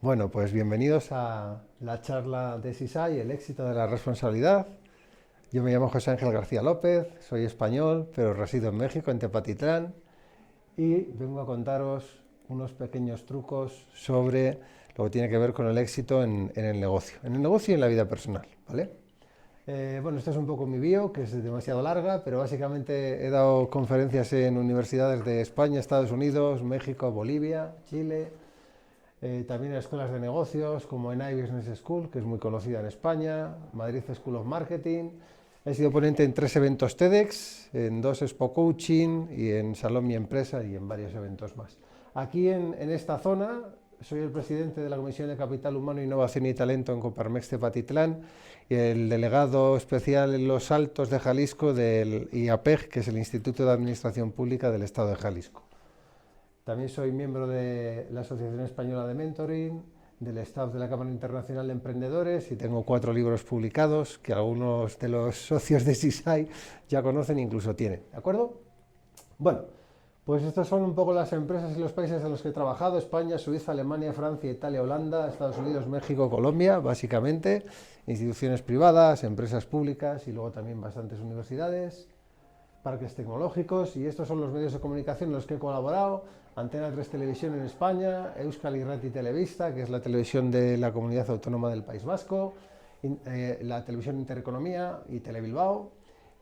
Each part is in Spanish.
Bueno, pues bienvenidos a la charla de SISAI, el éxito de la responsabilidad. Yo me llamo José Ángel García López, soy español, pero resido en México, en Tepatitlán, y vengo a contaros unos pequeños trucos sobre lo que tiene que ver con el éxito en el negocio y en la vida personal, ¿vale? Bueno, esta es un poco mi bio, que es demasiado larga, pero básicamente he dado conferencias en universidades de España, Estados Unidos, México, Bolivia, Chile. También en escuelas de negocios como en iBusiness School, que es muy conocida en España, Madrid School of Marketing. He sido ponente en 3 eventos TEDx, en 2 Expo Coaching y en Salón Mi Empresa y en varios eventos más. Aquí en esta zona soy el presidente de la Comisión de Capital Humano, Innovación y Talento en Coparmex Tepatitlán y el delegado especial en Los Altos de Jalisco del IAPEG, que es el Instituto de Administración Pública del Estado de Jalisco. También soy miembro de la Asociación Española de Mentoring, del staff de la Cámara Internacional de Emprendedores y tengo 4 libros publicados que algunos de los socios de SISAI ya conocen e incluso tienen. ¿De acuerdo? Bueno, pues estas son un poco las empresas y los países en los que he trabajado: España, Suiza, Alemania, Francia, Italia, Holanda, Estados Unidos, México, Colombia, básicamente, instituciones privadas, empresas públicas y luego también bastantes universidades, parques tecnológicos, y estos son los medios de comunicación en los que he colaborado: Antena 3 Televisión en España, Euskal Irrati Telebista, que es la televisión de la Comunidad Autónoma del País Vasco, la televisión Intereconomía y Telebilbao,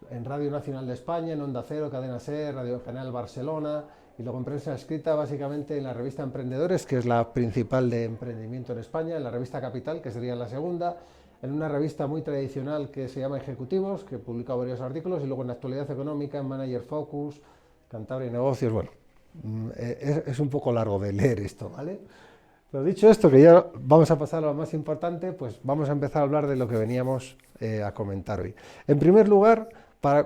en Radio Nacional de España, en Onda Cero, Cadena Ser, Radio Canal Barcelona, y luego en prensa escrita básicamente en la revista Emprendedores, que es la principal de emprendimiento en España, en la revista Capital, que sería la segunda, en una revista muy tradicional que se llama Ejecutivos, que publica varios artículos, y luego en Actualidad Económica, en Manager Focus, Cantabria y Negocios. Bueno, es un poco largo de leer esto, ¿vale? Pero dicho esto, que ya vamos a pasar a lo más importante, pues vamos a empezar a hablar de lo que veníamos a comentar hoy. En primer lugar,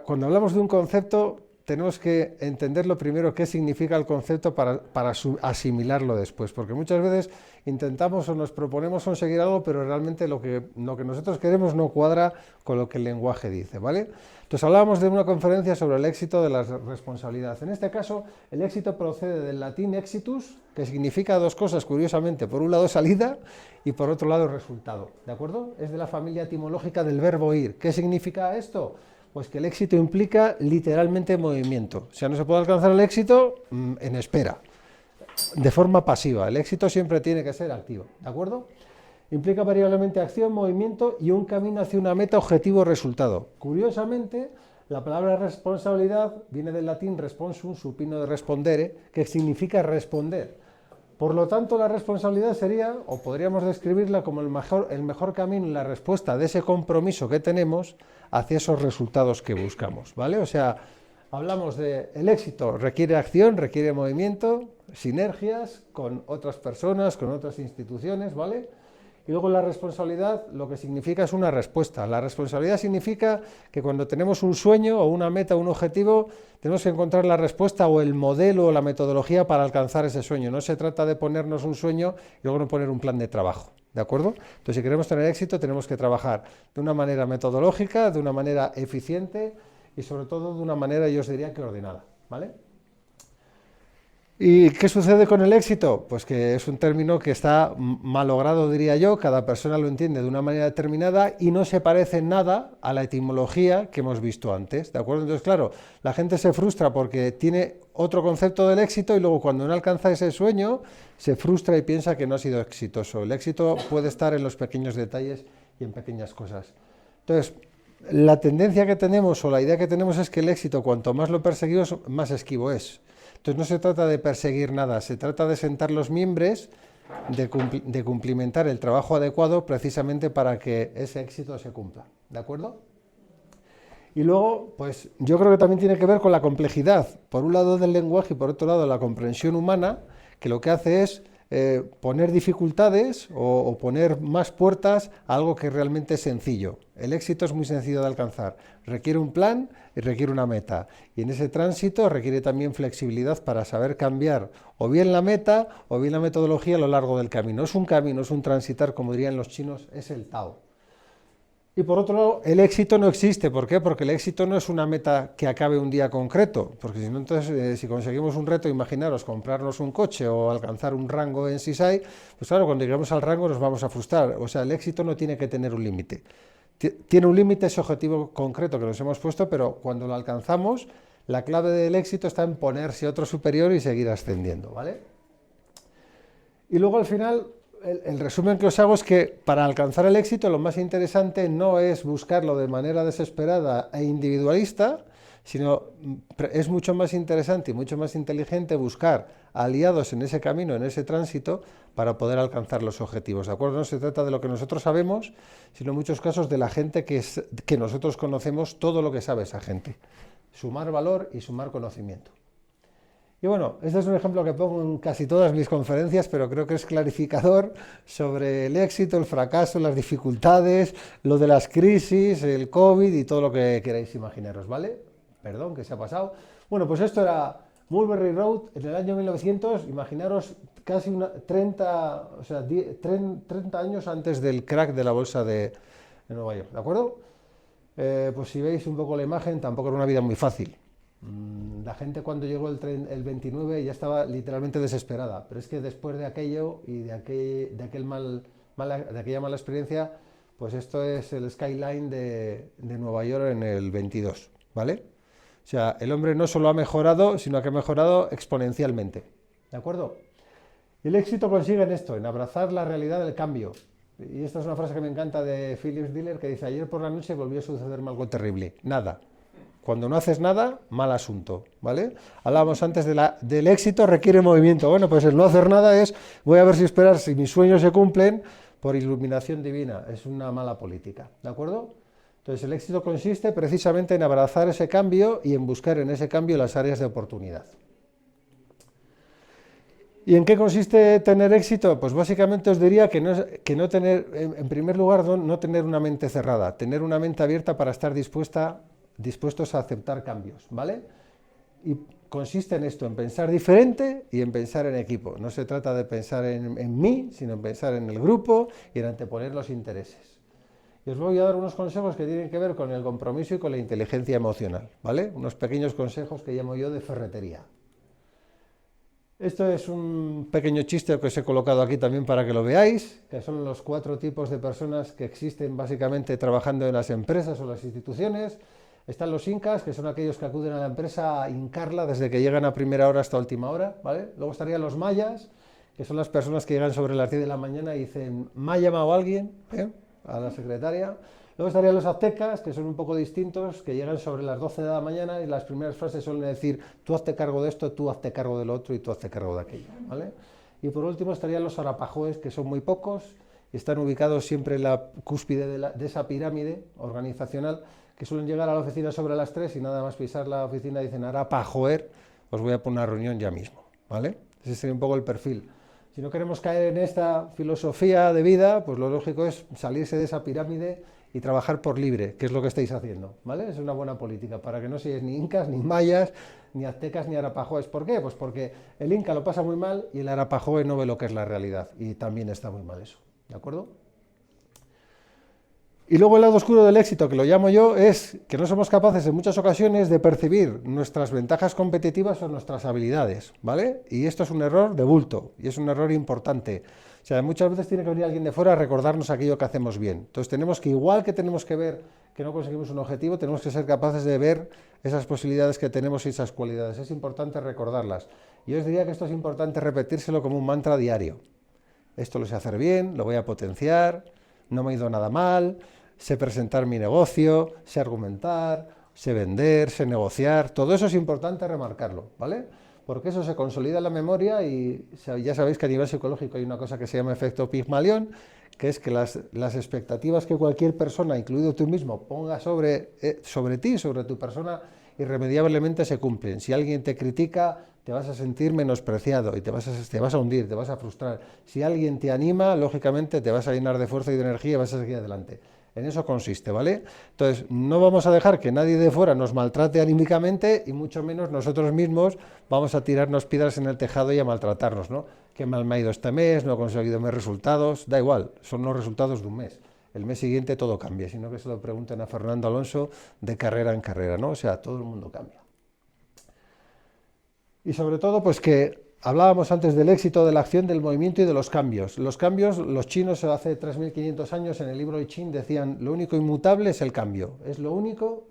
cuando hablamos de un concepto, tenemos que entender lo primero qué significa el concepto para asimilarlo después, porque muchas veces intentamos o nos proponemos conseguir algo, pero realmente lo que nosotros queremos no cuadra con lo que el lenguaje dice, ¿vale? Entonces hablábamos de una conferencia sobre el éxito de la responsabilidad. En este caso, el éxito procede del latín exitus, que significa dos cosas, curiosamente: por un lado salida y por otro lado resultado, ¿de acuerdo? Es de la familia etimológica del verbo ir. ¿Qué significa esto? Pues que el éxito implica literalmente movimiento. O sea, no se puede alcanzar el éxito en espera, de forma pasiva. El éxito siempre tiene que ser activo, ¿de acuerdo? Implica variablemente acción, movimiento y un camino hacia una meta, objetivo, resultado. Curiosamente, la palabra responsabilidad viene del latín responsum, supino de respondere, que significa responder. Por lo tanto, la responsabilidad sería, o podríamos describirla como el mejor camino y la respuesta de ese compromiso que tenemos hacia esos resultados que buscamos, ¿vale? O sea, hablamos de el éxito requiere acción, requiere movimiento, sinergias con otras personas, con otras instituciones, ¿vale? Y luego la responsabilidad lo que significa es una respuesta. La responsabilidad significa que cuando tenemos un sueño o una meta o un objetivo, tenemos que encontrar la respuesta o el modelo o la metodología para alcanzar ese sueño. No se trata de ponernos un sueño y luego no poner un plan de trabajo, ¿de acuerdo? Entonces, si queremos tener éxito, tenemos que trabajar de una manera metodológica, de una manera eficiente y sobre todo de una manera, yo os diría, que ordenada, ¿vale? ¿Y qué sucede con el éxito? Pues que es un término que está malogrado, diría yo. Cada persona lo entiende de una manera determinada y no se parece en nada a la etimología que hemos visto antes, ¿de acuerdo? Entonces, claro, la gente se frustra porque tiene otro concepto del éxito y luego cuando no alcanza ese sueño se frustra y piensa que no ha sido exitoso. El éxito puede estar en los pequeños detalles y en pequeñas cosas. Entonces, la tendencia que tenemos o la idea que tenemos es que el éxito, cuanto más lo perseguimos, más esquivo es. Entonces no se trata de perseguir nada, se trata de sentar los miembros, de cumplimentar el trabajo adecuado precisamente para que ese éxito se cumpla, ¿de acuerdo? Y luego, pues yo creo que también tiene que ver con la complejidad, por un lado del lenguaje y por otro lado la comprensión humana, que lo que hace es poner dificultades o poner más puertas a algo que realmente es sencillo. El éxito es muy sencillo de alcanzar, requiere un plan y requiere una meta. Y en ese tránsito requiere también flexibilidad para saber cambiar o bien la meta o bien la metodología a lo largo del camino. Es un camino, es un transitar, como dirían los chinos, es el Tao. Y por otro lado, el éxito no existe. ¿Por qué? Porque el éxito no es una meta que acabe un día concreto. Porque si no, entonces, si conseguimos un reto, imaginaros, comprarnos un coche o alcanzar un rango en CSI, pues claro, cuando lleguemos al rango nos vamos a frustrar. O sea, el éxito no tiene que tener un límite. Tiene un límite ese objetivo concreto que nos hemos puesto, pero cuando lo alcanzamos, la clave del éxito está en ponerse otro superior y seguir ascendiendo, ¿vale? Y luego al final, el resumen que os hago es que para alcanzar el éxito lo más interesante no es buscarlo de manera desesperada e individualista, sino es mucho más interesante y mucho más inteligente buscar aliados en ese camino, en ese tránsito, para poder alcanzar los objetivos, ¿de acuerdo? No se trata de lo que nosotros sabemos, sino en muchos casos de la gente que nosotros conocemos, todo lo que sabe esa gente. Sumar valor y sumar conocimiento. Y bueno, este es un ejemplo que pongo en casi todas mis conferencias, pero creo que es clarificador sobre el éxito, el fracaso, las dificultades, lo de las crisis, el COVID y todo lo que queráis imaginaros, ¿vale? Perdón, que se ha pasado. Bueno, pues esto era Mulberry Road en el año 1900, imaginaros casi 30 años antes del crack de la bolsa de Nueva York, ¿de acuerdo? Pues si veis un poco la imagen, tampoco era una vida muy fácil. La gente cuando llegó el 29 ya estaba literalmente desesperada, pero es que después de aquello y de aquella mala experiencia, pues esto es el skyline de Nueva York en el 22, ¿vale? O sea, el hombre no solo ha mejorado, sino que ha mejorado exponencialmente, ¿de acuerdo? Y el éxito consigue en esto, en abrazar la realidad del cambio. Y esta es una frase que me encanta de Phyllis Diller, que dice: ayer por la noche volvió a sucederme algo terrible, nada. Cuando no haces nada, mal asunto, ¿vale? Hablábamos antes del éxito requiere movimiento. Bueno, pues el no hacer nada es, voy a ver si esperar si mis sueños se cumplen por iluminación divina. Es una mala política, ¿de acuerdo? Entonces el éxito consiste precisamente en abrazar ese cambio y en buscar en ese cambio las áreas de oportunidad. ¿Y en qué consiste tener éxito? Pues básicamente os diría que no tener, en primer lugar, no tener una mente cerrada, tener una mente abierta para estar dispuestos a aceptar cambios, ¿vale? Y consiste en esto, en pensar diferente y en pensar en equipo. No se trata de pensar en mí, sino en pensar en el grupo y en anteponer los intereses. Y os voy a dar unos consejos que tienen que ver con el compromiso y con la inteligencia emocional, ¿vale? Unos pequeños consejos que llamo yo de ferretería. Esto es un pequeño chiste que os he colocado aquí también para que lo veáis, que son los 4 tipos de personas que existen básicamente trabajando en las empresas o las instituciones. Están los incas, que son aquellos que acuden a la empresa a hincarla desde que llegan a primera hora hasta última hora, ¿vale? Luego estarían los mayas, que son las personas que llegan sobre las 10 de la mañana y dicen: ¿me ha llamado alguien? A la secretaria. Luego estarían los aztecas, que son un poco distintos, que llegan sobre las 12 de la mañana y las primeras frases suelen decir: tú hazte cargo de esto, tú hazte cargo del otro y tú hazte cargo de aquello, ¿vale? Y por último estarían los arapajoes, que son muy pocos y están ubicados siempre en la cúspide de esa pirámide organizacional, que suelen llegar a la oficina sobre las 3 y nada más pisar la oficina dicen: arapajoer, os voy a poner una reunión ya mismo, ¿vale? Ese sería un poco el perfil. Si no queremos caer en esta filosofía de vida, pues lo lógico es salirse de esa pirámide y trabajar por libre, que es lo que estáis haciendo, ¿vale? Es una buena política, para que no seáis ni incas, ni mayas, ni aztecas, ni arapajoes. ¿Por qué? Pues porque el inca lo pasa muy mal y el arapajoe no ve lo que es la realidad, y también está muy mal eso, ¿de acuerdo? Y luego el lado oscuro del éxito, que lo llamo yo, es que no somos capaces en muchas ocasiones de percibir nuestras ventajas competitivas o nuestras habilidades, ¿vale? Y esto es un error de bulto, y es un error importante. O sea, muchas veces tiene que venir alguien de fuera a recordarnos aquello que hacemos bien. Entonces tenemos que, igual que tenemos que ver que no conseguimos un objetivo, tenemos que ser capaces de ver esas posibilidades que tenemos y esas cualidades. Es importante recordarlas. Y yo os diría que esto es importante repetírselo como un mantra diario. Esto lo sé hacer bien, lo voy a potenciar, no me ha ido nada mal, sé presentar mi negocio, sé argumentar, sé vender, sé negociar. Todo eso es importante remarcarlo, ¿vale? Porque eso se consolida en la memoria y ya sabéis que a nivel psicológico hay una cosa que se llama efecto Pigmalión, que es que las expectativas que cualquier persona, incluido tú mismo, ponga sobre ti, sobre tu persona, irremediablemente se cumplen. Si alguien te critica, te vas a sentir menospreciado y te vas a hundir, te vas a frustrar. Si alguien te anima, lógicamente te vas a llenar de fuerza y de energía y vas a seguir adelante. En eso consiste, ¿vale? Entonces, no vamos a dejar que nadie de fuera nos maltrate anímicamente y mucho menos nosotros mismos vamos a tirarnos piedras en el tejado y a maltratarnos, ¿no? Qué mal me ha ido este mes, no he conseguido mis resultados, da igual, son los resultados de un mes. el mes siguiente todo cambie, sino que se lo pregunten a Fernando Alonso de carrera en carrera, ¿no? O sea, todo el mundo cambia. Y sobre todo, pues que hablábamos antes del éxito de la acción, del movimiento y de los cambios. Los cambios, los chinos hace 3.500 años en el libro I Ching decían, lo único inmutable es el cambio. Es lo único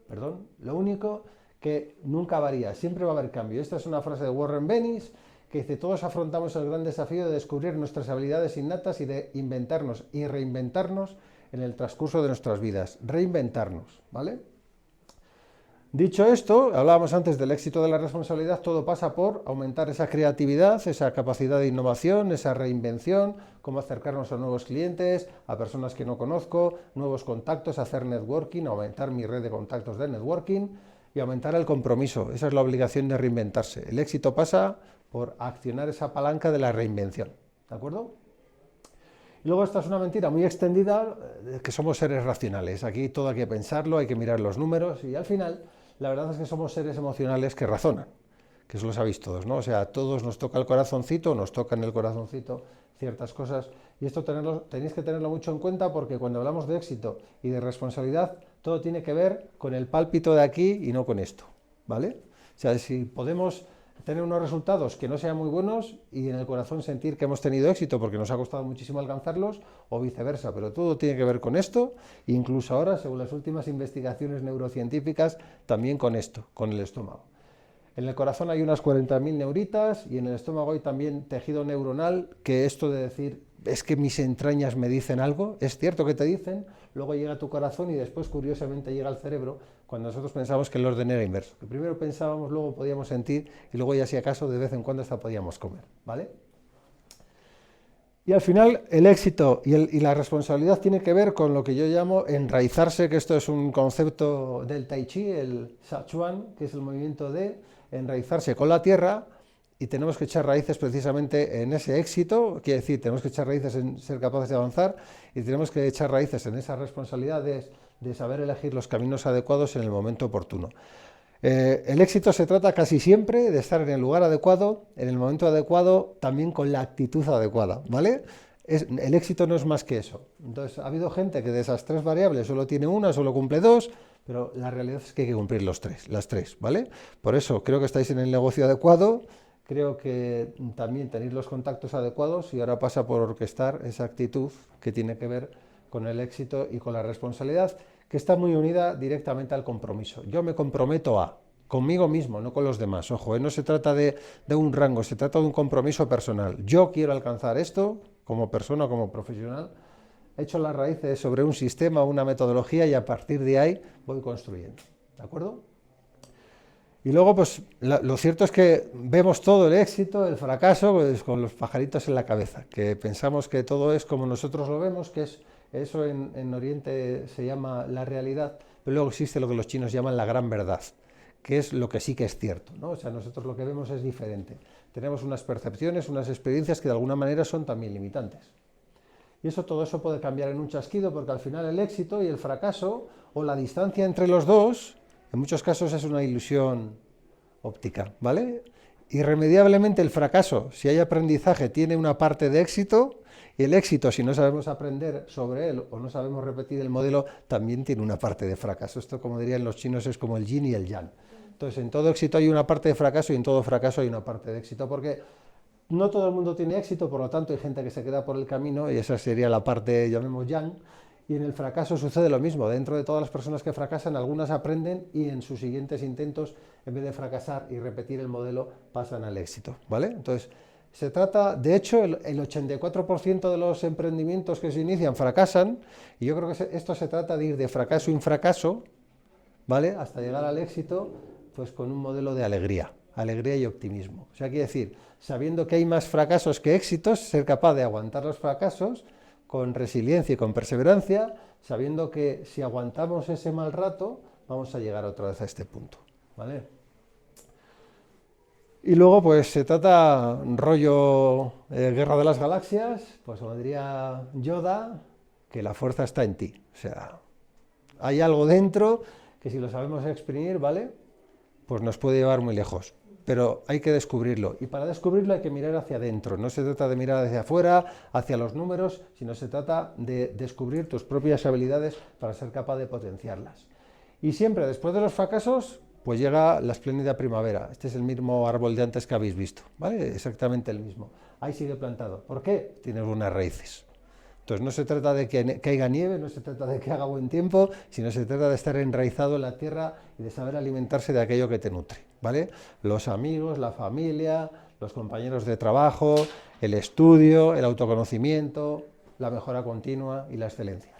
que nunca varía, siempre va a haber cambio. Esta es una frase de Warren Bennis, que dice, todos afrontamos el gran desafío de descubrir nuestras habilidades innatas y de inventarnos y reinventarnos en el transcurso de nuestras vidas. Reinventarnos, ¿vale? Dicho esto, hablábamos antes del éxito de la responsabilidad, todo pasa por aumentar esa creatividad, esa capacidad de innovación, esa reinvención, cómo acercarnos a nuevos clientes, a personas que no conozco, nuevos contactos, hacer networking, aumentar mi red de contactos de networking y aumentar el compromiso. Esa es la obligación de reinventarse. El éxito pasa por accionar esa palanca de la reinvención, ¿de acuerdo? Y luego esta es una mentira muy extendida, que somos seres racionales. Aquí todo hay que pensarlo, hay que mirar los números y al final la verdad es que somos seres emocionales que razonan, que eso lo sabéis todos, ¿no? O sea, a todos nos toca el corazoncito, nos toca en el corazoncito ciertas cosas y esto tenéis que tenerlo mucho en cuenta porque cuando hablamos de éxito y de responsabilidad, todo tiene que ver con el pálpito de aquí y no con esto, ¿vale? O sea, si podemos tener unos resultados que no sean muy buenos y en el corazón sentir que hemos tenido éxito porque nos ha costado muchísimo alcanzarlos o viceversa, pero todo tiene que ver con esto, incluso ahora, según las últimas investigaciones neurocientíficas, también con esto, con el estómago. En el corazón hay unas 40.000 neuritas y en el estómago hay también tejido neuronal, que esto de decir, es que mis entrañas me dicen algo, es cierto que te dicen, luego llega a tu corazón y después curiosamente llega al cerebro, cuando nosotros pensamos que el orden era inverso, que primero pensábamos, luego podíamos sentir y luego ya si acaso de vez en cuando hasta podíamos comer, ¿vale? Y al final el éxito y la responsabilidad tiene que ver con lo que yo llamo enraizarse, que esto es un concepto del Tai Chi, el Shachuan, que es el movimiento de enraizarse con la tierra, y tenemos que echar raíces precisamente en ese éxito, quiere decir, tenemos que echar raíces en ser capaces de avanzar y tenemos que echar raíces en esas responsabilidades de saber elegir los caminos adecuados en el momento oportuno. El éxito se trata casi siempre de estar en el lugar adecuado, en el momento adecuado, también con la actitud adecuada, ¿vale? El éxito no es más que eso. Entonces, ha habido gente que de esas tres variables solo tiene una, solo cumple dos, pero la realidad es que hay que cumplir las tres, ¿vale? Por eso, creo que estáis en el negocio adecuado, creo que también tenéis los contactos adecuados y ahora pasa por orquestar esa actitud que tiene que ver con el éxito y con la responsabilidad, que está muy unida directamente al compromiso. Yo me comprometo conmigo mismo, no con los demás. Ojo, no se trata de un rango, se trata de un compromiso personal. Yo quiero alcanzar esto como persona, como profesional, he hecho las raíces sobre un sistema, una metodología y a partir de ahí voy construyendo. ¿De acuerdo? Y luego, pues, lo cierto es que vemos todo el éxito, el fracaso, pues, con los pajaritos en la cabeza, que pensamos que todo es como nosotros lo vemos, que es eso en Oriente se llama la realidad, pero luego existe lo que los chinos llaman la gran verdad, que es lo que sí que es cierto, ¿no? O sea, nosotros lo que vemos es diferente. Tenemos unas percepciones, unas experiencias que de alguna manera son también limitantes. Y todo eso puede cambiar en un chasquido, porque al final el éxito y el fracaso, o la distancia entre los dos, en muchos casos es una ilusión óptica, ¿vale? Irremediablemente el fracaso, si hay aprendizaje, tiene una parte de éxito, y el éxito, si no sabemos aprender sobre él o no sabemos repetir el modelo, también tiene una parte de fracaso. Esto, como dirían los chinos, es como el yin y el yang. Entonces, en todo éxito hay una parte de fracaso y en todo fracaso hay una parte de éxito, porque no todo el mundo tiene éxito, por lo tanto hay gente que se queda por el camino y esa sería la parte, llamemos yang, y en el fracaso sucede lo mismo. Dentro de todas las personas que fracasan, algunas aprenden y en sus siguientes intentos, en vez de fracasar y repetir el modelo, pasan al éxito, ¿vale? Entonces, se trata, de hecho, el 84% de los emprendimientos que se inician fracasan, y yo creo que esto se trata de ir de fracaso en fracaso, ¿vale? Hasta llegar al éxito, pues con un modelo de alegría y optimismo. O sea, quiere decir, sabiendo que hay más fracasos que éxitos, ser capaz de aguantar los fracasos con resiliencia y con perseverancia, sabiendo que si aguantamos ese mal rato, vamos a llegar otra vez a este punto, ¿vale? Y luego, pues se trata rollo Guerra de las Galaxias, pues como diría Yoda, que la fuerza está en ti. O sea, hay algo dentro que si lo sabemos exprimir, ¿vale? Pues nos puede llevar muy lejos. pero hay que descubrirlo. Y para descubrirlo hay que mirar hacia adentro. No se trata de mirar hacia afuera, hacia los números, sino se trata de descubrir tus propias habilidades para ser capaz de potenciarlas. Y siempre después de los fracasos, pues llega la espléndida primavera. Este es el mismo árbol de antes que habéis visto, ¿vale? Exactamente el mismo. Ahí sigue plantado. ¿Por qué? Tiene unas raíces. Entonces no se trata de que caiga nieve, no se trata de que haga buen tiempo, sino se trata de estar enraizado en la tierra y de saber alimentarse de aquello que te nutre, ¿vale? Los amigos, la familia, los compañeros de trabajo, el estudio, el autoconocimiento, la mejora continua y la excelencia.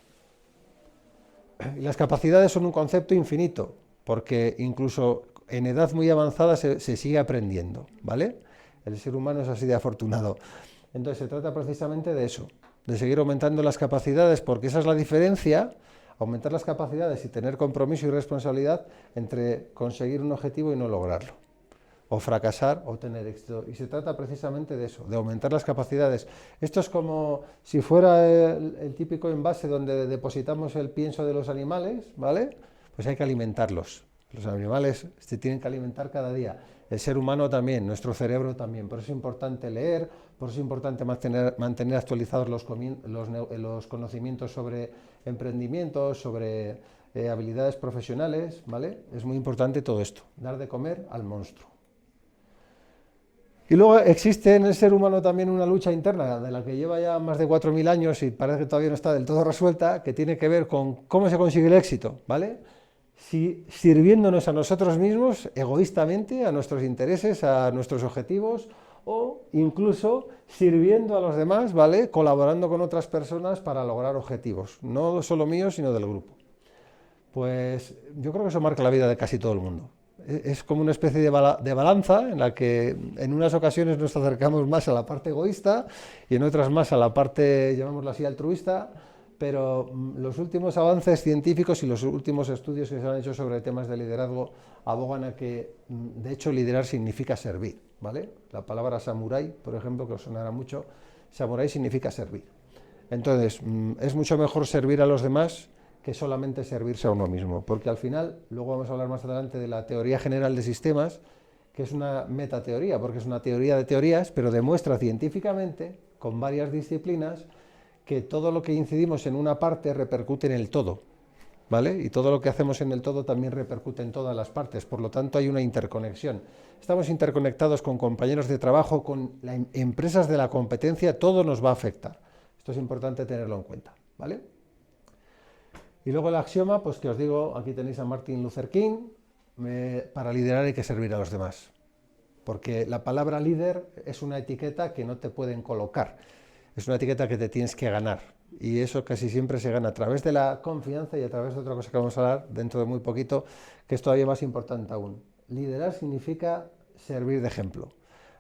Y las capacidades son un concepto infinito, porque incluso en edad muy avanzada se sigue aprendiendo, ¿vale? El ser humano es así de afortunado. Entonces se trata precisamente de eso, de seguir aumentando las capacidades, porque esa es la diferencia, aumentar las capacidades y tener compromiso y responsabilidad entre conseguir un objetivo y no lograrlo, o fracasar o tener éxito. Y se trata precisamente de eso, de aumentar las capacidades. Esto es como si fuera el típico envase donde depositamos el pienso de los animales, ¿vale? Pues hay que alimentarlos. Los animales se tienen que alimentar cada día. El ser humano también, nuestro cerebro también. Por eso es importante leer, por eso es importante mantener actualizados los conocimientos sobre emprendimientos, sobre habilidades profesionales, ¿vale? Es muy importante todo esto, dar de comer al monstruo. Y luego existe en el ser humano también una lucha interna de la que lleva ya más de 4.000 años y parece que todavía no está del todo resuelta, que tiene que ver con cómo se consigue el éxito, ¿vale? Si sirviéndonos a nosotros mismos, egoístamente, a nuestros intereses, a nuestros objetivos, o incluso sirviendo a los demás, ¿vale? Colaborando con otras personas para lograr objetivos, no solo míos, sino del grupo. Pues yo creo que eso marca la vida de casi todo el mundo. Es como una especie de balanza en la que en unas ocasiones nos acercamos más a la parte egoísta y en otras más a la parte, llamémoslo así, altruista, pero los últimos avances científicos y los últimos estudios que se han hecho sobre temas de liderazgo abogan a que, de hecho, liderar significa servir, ¿vale? La palabra samurái, por ejemplo, que os sonará mucho, samurái significa servir. Entonces, es mucho mejor servir a los demás que solamente servirse a uno mismo, porque al final, luego vamos a hablar más adelante de la teoría general de sistemas, que es una metateoría, porque es una teoría de teorías, pero demuestra científicamente, con varias disciplinas, que todo lo que incidimos en una parte repercute en el todo, ¿vale? Y todo lo que hacemos en el todo también repercute en todas las partes, por lo tanto hay una interconexión. Estamos interconectados con compañeros de trabajo, con empresas de la competencia, todo nos va a afectar. Esto es importante tenerlo en cuenta, ¿vale? Y luego el axioma, pues que os digo, aquí tenéis a Martin Luther King, para liderar hay que servir a los demás, porque la palabra líder es una etiqueta que no te pueden colocar, es una etiqueta que te tienes que ganar, y eso casi siempre se gana a través de la confianza y a través de otra cosa que vamos a hablar dentro de muy poquito, que es todavía más importante aún. Liderar significa servir de ejemplo.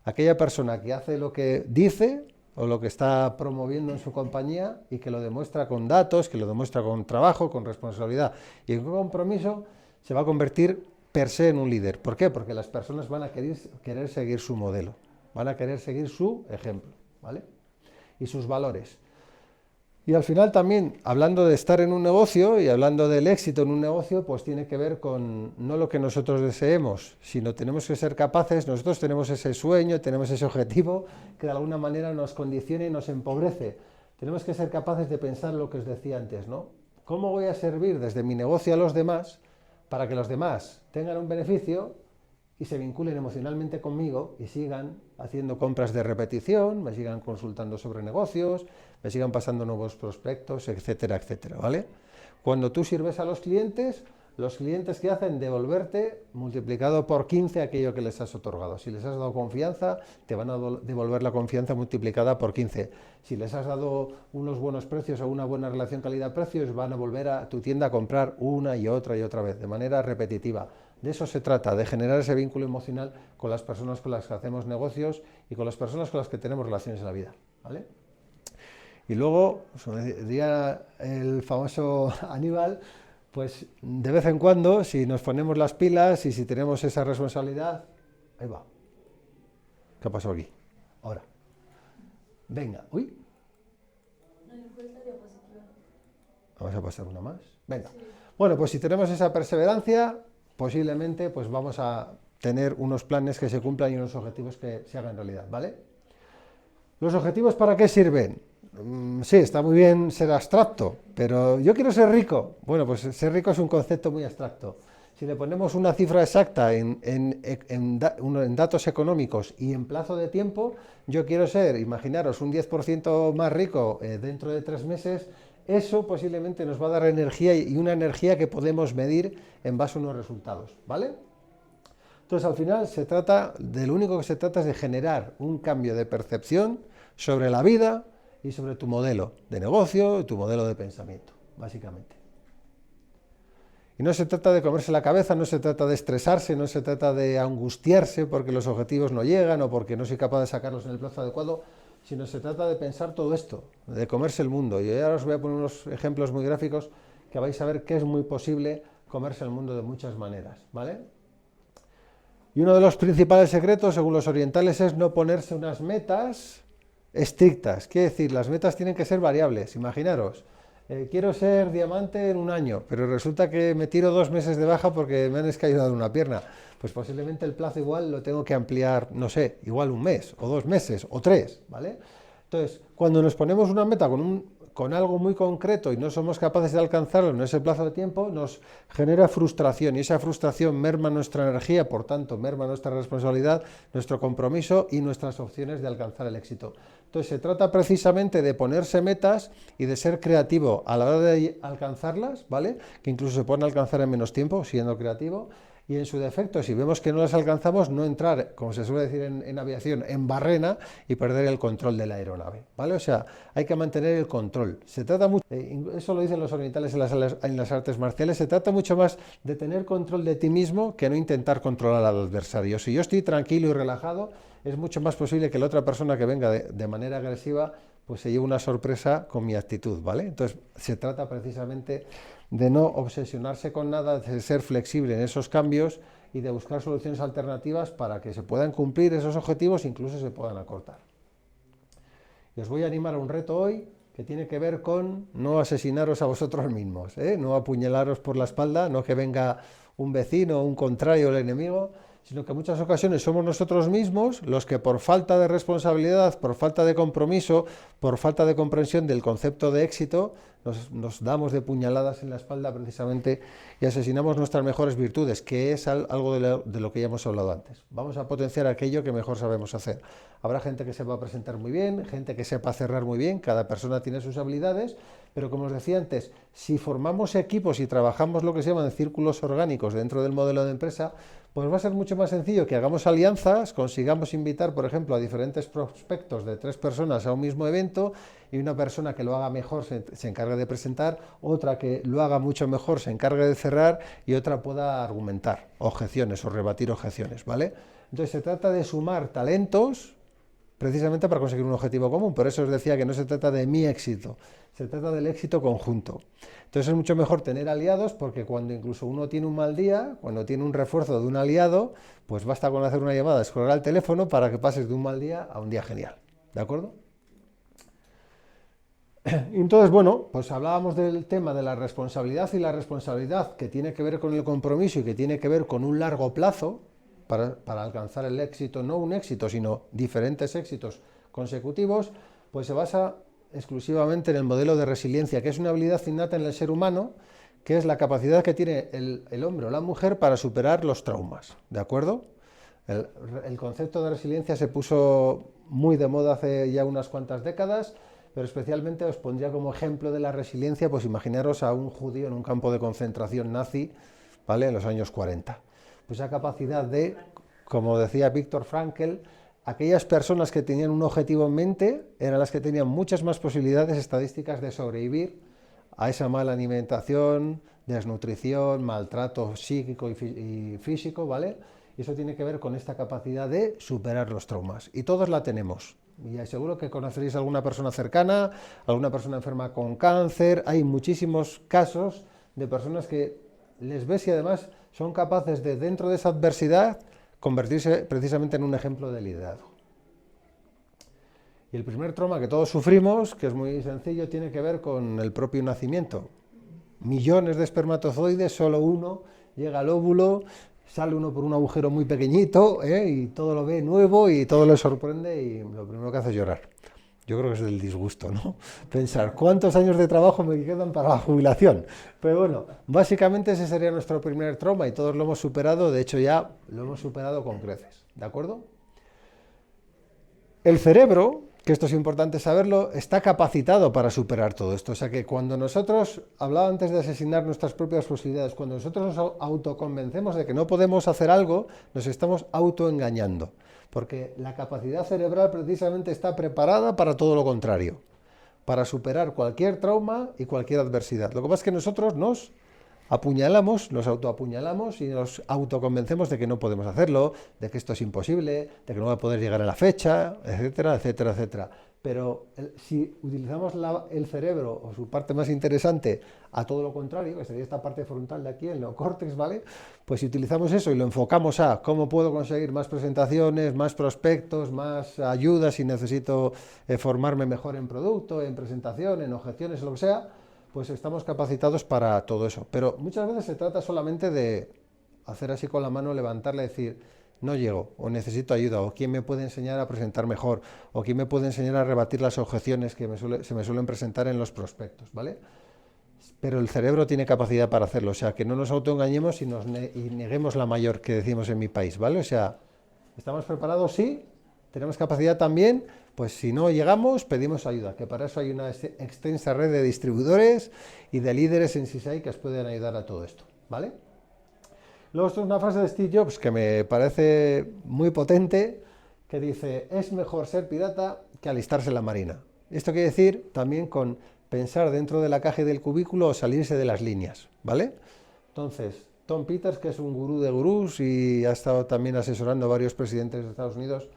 Aquella persona que hace lo que dice o lo que está promoviendo en su compañía y que lo demuestra con datos, que lo demuestra con trabajo, con responsabilidad y con compromiso, se va a convertir per se en un líder. ¿Por qué? Porque las personas van a querer seguir su modelo, van a querer seguir su ejemplo, ¿vale? Y sus valores. Y al final también, hablando de estar en un negocio y hablando del éxito en un negocio, pues tiene que ver con no lo que nosotros deseemos, sino tenemos que ser capaces, nosotros tenemos ese sueño, tenemos ese objetivo que de alguna manera nos condiciona y nos empobrece. Tenemos que ser capaces de pensar lo que os decía antes, ¿no? ¿Cómo voy a servir desde mi negocio a los demás para que los demás tengan un beneficio y se vinculen emocionalmente conmigo y sigan haciendo compras de repetición, me sigan consultando sobre negocios, me sigan pasando nuevos prospectos, etcétera, etcétera, ¿vale? Cuando tú sirves a los clientes ¿qué hacen? Devolverte multiplicado por 15 aquello que les has otorgado. Si les has dado confianza, te van a devolver la confianza multiplicada por 15. Si les has dado unos buenos precios o una buena relación calidad-precios, van a volver a tu tienda a comprar una y otra vez, de manera repetitiva. De eso se trata, de generar ese vínculo emocional con las personas con las que hacemos negocios y con las personas con las que tenemos relaciones en la vida, ¿vale? Y luego, como diría el famoso Aníbal, pues de vez en cuando, si nos ponemos las pilas y si tenemos esa responsabilidad, ahí va. ¿Qué ha pasado aquí? Ahora. Venga, uy. Vamos a pasar una más. Venga. Bueno, pues si tenemos esa perseverancia, posiblemente pues vamos a tener unos planes que se cumplan y unos objetivos que se hagan realidad, ¿vale? ¿Los objetivos para qué sirven? Sí, está muy bien ser abstracto, pero yo quiero ser rico. Bueno, pues ser rico es un concepto muy abstracto. Si le ponemos una cifra exacta en datos económicos y en plazo de tiempo, yo quiero ser, imaginaros, un 10% más rico dentro de 3 meses, eso posiblemente nos va a dar energía y una energía que podemos medir en base a unos resultados, ¿vale? Entonces, al final, de lo único que se trata es de generar un cambio de percepción sobre la vida y sobre tu modelo de negocio y tu modelo de pensamiento, básicamente. Y no se trata de comerse la cabeza, no se trata de estresarse, no se trata de angustiarse porque los objetivos no llegan o porque no soy capaz de sacarlos en el plazo adecuado, sino se trata de pensar todo esto, de comerse el mundo. Y ahora os voy a poner unos ejemplos muy gráficos que vais a ver que es muy posible comerse el mundo de muchas maneras, ¿vale? Y uno de los principales secretos, según los orientales, es no ponerse unas metas estrictas. Quiere decir, las metas tienen que ser variables. Imaginaros, quiero ser diamante en un año, pero resulta que me tiro 2 meses de baja porque me han escaído una pierna. Pues posiblemente el plazo igual lo tengo que ampliar, no sé, igual 1 mes, o 2 meses, o 3, ¿vale? Entonces, cuando nos ponemos una meta con algo muy concreto y no somos capaces de alcanzarlo en ese plazo de tiempo, nos genera frustración y esa frustración merma nuestra energía, por tanto, merma nuestra responsabilidad, nuestro compromiso y nuestras opciones de alcanzar el éxito. Entonces, se trata precisamente de ponerse metas y de ser creativo a la hora de alcanzarlas, ¿vale? Que incluso se pueden alcanzar en menos tiempo, siendo creativo. Y en su defecto, si vemos que no las alcanzamos, no entrar, como se suele decir en aviación, en barrena y perder el control de la aeronave, ¿vale? O sea, hay que mantener el control. Se trata mucho, eso lo dicen los orientales en las artes marciales, se trata mucho más de tener control de ti mismo que no intentar controlar al adversario. Si yo estoy tranquilo y relajado, es mucho más posible que la otra persona que venga de manera agresiva pues se lleve una sorpresa con mi actitud, ¿vale? Entonces, se trata precisamente de no obsesionarse con nada, de ser flexible en esos cambios y de buscar soluciones alternativas para que se puedan cumplir esos objetivos e incluso se puedan acortar. Y os voy a animar a un reto hoy que tiene que ver con no asesinaros a vosotros mismos, no apuñalaros por la espalda, no que venga un vecino, un contrario, el enemigo, sino que en muchas ocasiones somos nosotros mismos los que por falta de responsabilidad, por falta de compromiso, por falta de comprensión del concepto de éxito, nos damos de puñaladas en la espalda precisamente y asesinamos nuestras mejores virtudes, que es algo de lo que ya hemos hablado antes. Vamos a potenciar aquello que mejor sabemos hacer. Habrá gente que sepa presentar muy bien, gente que sepa cerrar muy bien, cada persona tiene sus habilidades, pero como os decía antes, si formamos equipos y trabajamos lo que se llaman círculos orgánicos dentro del modelo de empresa, pues va a ser mucho más sencillo que hagamos alianzas, consigamos invitar, por ejemplo, a diferentes prospectos de 3 personas a un mismo evento y una persona que lo haga mejor se encargue de presentar, otra que lo haga mucho mejor se encargue de cerrar y otra pueda argumentar objeciones o rebatir objeciones, ¿vale? Entonces se trata de sumar talentos precisamente para conseguir un objetivo común. Por eso os decía que no se trata de mi éxito, se trata del éxito conjunto. Entonces es mucho mejor tener aliados porque cuando incluso uno tiene un mal día, cuando tiene un refuerzo de un aliado, pues basta con hacer una llamada, escoger el teléfono para que pases de un mal día a un día genial. ¿De acuerdo? Entonces, bueno, pues hablábamos del tema de la responsabilidad y la responsabilidad que tiene que ver con el compromiso y que tiene que ver con un largo plazo para alcanzar el éxito, no un éxito, sino diferentes éxitos consecutivos, pues se basa exclusivamente en el modelo de resiliencia, que es una habilidad innata en el ser humano, que es la capacidad que tiene el hombre o la mujer para superar los traumas, ¿de acuerdo? El concepto de resiliencia se puso muy de moda hace ya unas cuantas décadas, pero especialmente os pondría como ejemplo de la resiliencia, pues imaginaros a un judío en un campo de concentración nazi, ¿vale? En los años 40. Pues esa capacidad de, como decía Viktor Frankl, aquellas personas que tenían un objetivo en mente eran las que tenían muchas más posibilidades estadísticas de sobrevivir a esa mala alimentación, desnutrición, maltrato psíquico y físico, ¿vale? Y eso tiene que ver con esta capacidad de superar los traumas. Y todos la tenemos. Y seguro que conoceréis a alguna persona cercana, alguna persona enferma con cáncer. Hay muchísimos casos de personas que les ves y además son capaces de, dentro de esa adversidad, convertirse precisamente en un ejemplo de liderazgo. Y el primer trauma que todos sufrimos, que es muy sencillo, tiene que ver con el propio nacimiento. Millones de espermatozoides, solo uno llega al óvulo, sale uno por un agujero muy pequeñito, y todo lo ve nuevo y todo le sorprende y lo primero que hace es llorar. Yo creo que es del disgusto, ¿no? Pensar, ¿cuántos años de trabajo me quedan para la jubilación? Pero bueno, básicamente ese sería nuestro primer trauma y todos lo hemos superado, de hecho ya lo hemos superado con creces, ¿de acuerdo? El cerebro, que esto es importante saberlo, está capacitado para superar todo esto. O sea que cuando nosotros, hablaba antes de asesinar nuestras propias posibilidades, cuando nosotros nos autoconvencemos de que no podemos hacer algo, nos estamos autoengañando. Porque la capacidad cerebral precisamente está preparada para todo lo contrario, para superar cualquier trauma y cualquier adversidad. Lo que pasa es que nosotros nos apuñalamos, nos autoapuñalamos y nos autoconvencemos de que no podemos hacerlo, de que esto es imposible, de que no va a poder llegar a la fecha, etcétera, etcétera, etcétera. Pero si utilizamos el cerebro o su parte más interesante a todo lo contrario, que sería esta parte frontal de aquí, el neocórtex, ¿vale? Pues si utilizamos eso y lo enfocamos a cómo puedo conseguir más presentaciones, más prospectos, más ayudas si necesito formarme mejor en producto, en presentación, en objeciones, lo que sea, pues estamos capacitados para todo eso. Pero muchas veces se trata solamente de hacer así con la mano, levantarla y decir, no llego, o necesito ayuda, o quién me puede enseñar a presentar mejor, o quién me puede enseñar a rebatir las objeciones que se me suelen presentar en los prospectos, ¿vale? Pero el cerebro tiene capacidad para hacerlo, o sea, que no nos autoengañemos y neguemos la mayor que decimos en mi país, ¿vale? O sea, ¿estamos preparados? Sí, tenemos capacidad también, pues si no llegamos, pedimos ayuda, que para eso hay una extensa red de distribuidores y de líderes en CISAI que os pueden ayudar a todo esto, ¿vale? Luego, esto es una frase de Steve Jobs que me parece muy potente, que dice, es mejor ser pirata que alistarse en la marina. Esto quiere decir también con pensar dentro de la caja y del cubículo o salirse de las líneas, ¿vale? Entonces, Tom Peters, que es un gurú de gurús y ha estado también asesorando a varios presidentes de Estados Unidos,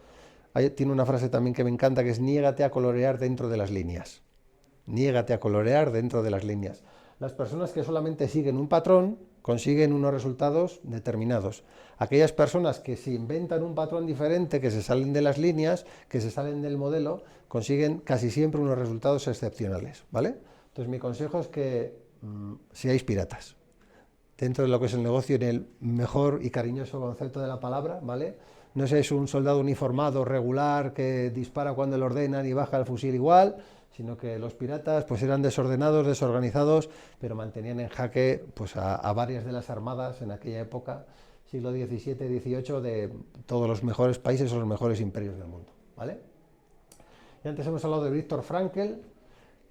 tiene una frase también que me encanta, que es niégate a colorear dentro de las líneas. Niégate a colorear dentro de las líneas. Las personas que solamente siguen un patrón consiguen unos resultados determinados. Aquellas personas que se inventan un patrón diferente, que se salen de las líneas, que se salen del modelo, consiguen casi siempre unos resultados excepcionales, ¿vale? Entonces mi consejo es que seáis piratas. Dentro de lo que es el negocio, en el mejor y cariñoso concepto de la palabra, ¿vale? No seáis un soldado uniformado, regular, que dispara cuando le ordenan y baja el fusil igual, sino que los piratas pues eran desordenados, desorganizados, pero mantenían en jaque pues a varias de las armadas en aquella época, siglo XVII, XVIII, de todos los mejores países o los mejores imperios del mundo, ¿vale? Y antes hemos hablado de Viktor Frankl,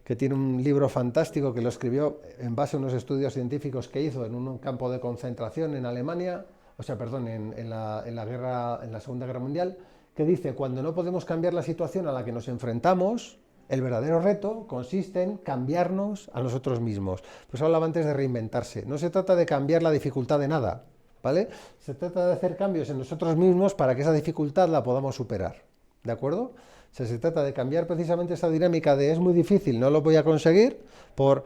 que tiene un libro fantástico que lo escribió en base a unos estudios científicos que hizo en un campo de concentración en Alemania, en la Segunda Guerra Mundial, que dice, cuando no podemos cambiar la situación a la que nos enfrentamos, el verdadero reto consiste en cambiarnos a nosotros mismos. Pues hablaba antes de reinventarse. No se trata de cambiar la dificultad de nada, ¿vale? Se trata de hacer cambios en nosotros mismos para que esa dificultad la podamos superar, ¿de acuerdo? O sea, se trata de cambiar precisamente esa dinámica de es muy difícil, no lo voy a conseguir, por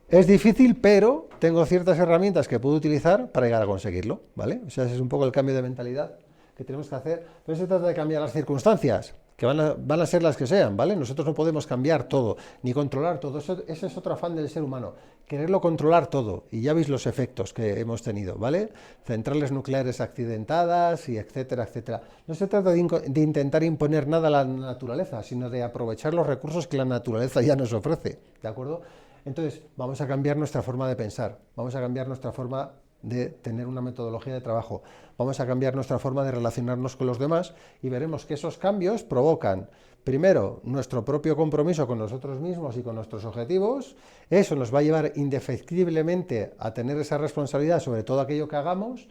es difícil, pero tengo ciertas herramientas que puedo utilizar para llegar a conseguirlo, ¿vale? O sea, ese es un poco el cambio de mentalidad que tenemos que hacer. No se trata de cambiar las circunstancias, que van a ser las que sean, ¿vale? Nosotros no podemos cambiar todo, ni controlar todo. Ese es otro afán del ser humano, quererlo controlar todo. Y ya veis los efectos que hemos tenido, ¿vale? Centrales nucleares accidentadas y etcétera, etcétera. No se trata de intentar imponer nada a la naturaleza, sino de aprovechar los recursos que la naturaleza ya nos ofrece, ¿de acuerdo? Entonces, vamos a cambiar nuestra forma de pensar, vamos a cambiar nuestra forma de tener una metodología de trabajo, vamos a cambiar nuestra forma de relacionarnos con los demás y veremos que esos cambios provocan, primero, nuestro propio compromiso con nosotros mismos y con nuestros objetivos. Eso nos va a llevar indefectiblemente a tener esa responsabilidad sobre todo aquello que hagamos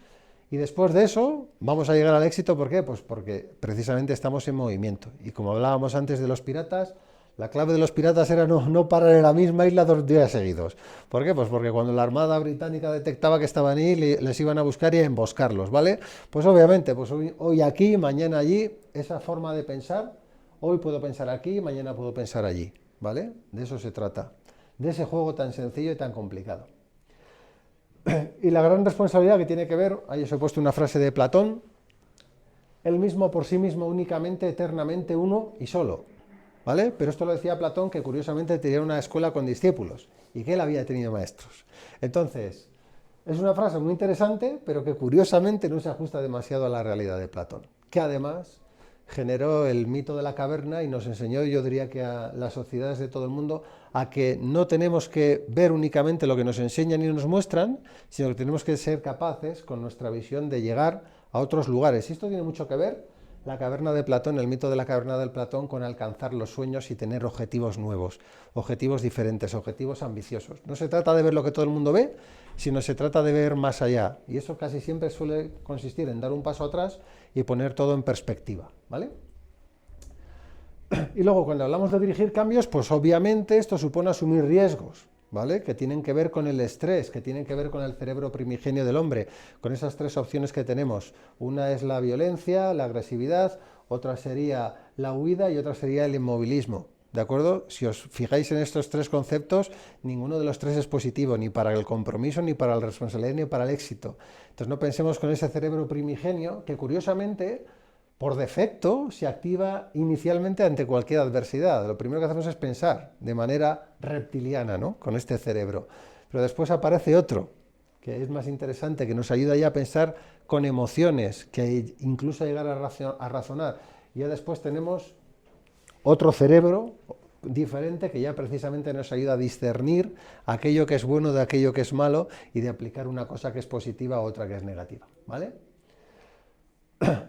y después de eso vamos a llegar al éxito. ¿Por qué? Pues porque precisamente estamos en movimiento y como hablábamos antes de los piratas, la clave de los piratas era no parar en la misma isla 2 días seguidos. ¿Por qué? Pues porque cuando la Armada Británica detectaba que estaban ahí, les iban a buscar y a emboscarlos, ¿vale? Pues obviamente, pues hoy aquí, mañana allí, esa forma de pensar, hoy puedo pensar aquí, mañana puedo pensar allí, ¿vale? De eso se trata, de ese juego tan sencillo y tan complicado. Y la gran responsabilidad que tiene que ver, ahí os he puesto una frase de Platón, él mismo por sí mismo únicamente, eternamente, uno y solo. ¿Vale? Pero esto lo decía Platón, que curiosamente tenía una escuela con discípulos y que él había tenido maestros. Entonces, Es una frase muy interesante, pero que curiosamente no se ajusta demasiado a la realidad de Platón, que además generó el mito de la caverna y nos enseñó, yo diría que a las sociedades de todo el mundo, a que no tenemos que ver únicamente lo que nos enseñan y nos muestran, sino que tenemos que ser capaces, con nuestra visión, de llegar a otros lugares. Y esto tiene mucho que ver, la caverna de Platón, el mito de la caverna de Platón, con alcanzar los sueños y tener objetivos nuevos, objetivos diferentes, objetivos ambiciosos. No se trata de ver lo que todo el mundo ve, sino se trata de ver más allá. Y eso casi siempre suele consistir en dar un paso atrás y poner todo en perspectiva, ¿vale? Y luego, cuando hablamos de dirigir cambios, pues obviamente esto supone asumir riesgos, ¿vale? Que tienen que ver con el estrés, que tienen que ver con el cerebro primigenio del hombre, con esas tres opciones que tenemos. Una es la violencia, la agresividad, otra sería la huida y otra sería el inmovilismo. ¿De acuerdo? Si os fijáis en estos tres conceptos, ninguno de los tres es positivo, ni para el compromiso, ni para la responsabilidad, ni para el éxito. Entonces no pensemos con ese cerebro primigenio que curiosamente, por defecto, se activa inicialmente ante cualquier adversidad. Lo primero que hacemos es pensar de manera reptiliana, ¿no? Con este cerebro. Pero después aparece otro, que es más interesante, que nos ayuda ya a pensar con emociones, que incluso a llegar a razonar. Y ya después tenemos otro cerebro diferente que ya precisamente nos ayuda a discernir aquello que es bueno de aquello que es malo y de aplicar una cosa que es positiva a otra que es negativa, ¿vale?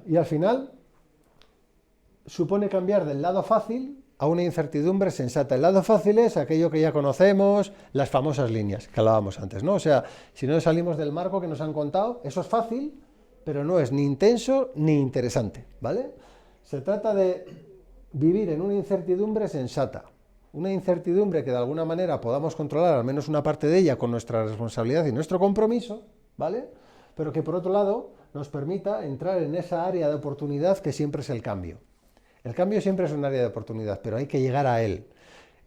Y al final supone cambiar del lado fácil a una incertidumbre sensata. El lado fácil es aquello que ya conocemos, las famosas líneas que hablábamos antes, ¿no? O sea, si no salimos del marco que nos han contado, eso es fácil, pero no es ni intenso ni interesante, ¿vale? Se trata de vivir en una incertidumbre sensata, una incertidumbre que de alguna manera podamos controlar al menos una parte de ella con nuestra responsabilidad y nuestro compromiso, ¿vale? Pero que por otro lado nos permita entrar en esa área de oportunidad que siempre es el cambio. El cambio siempre es un área de oportunidad, pero hay que llegar a él.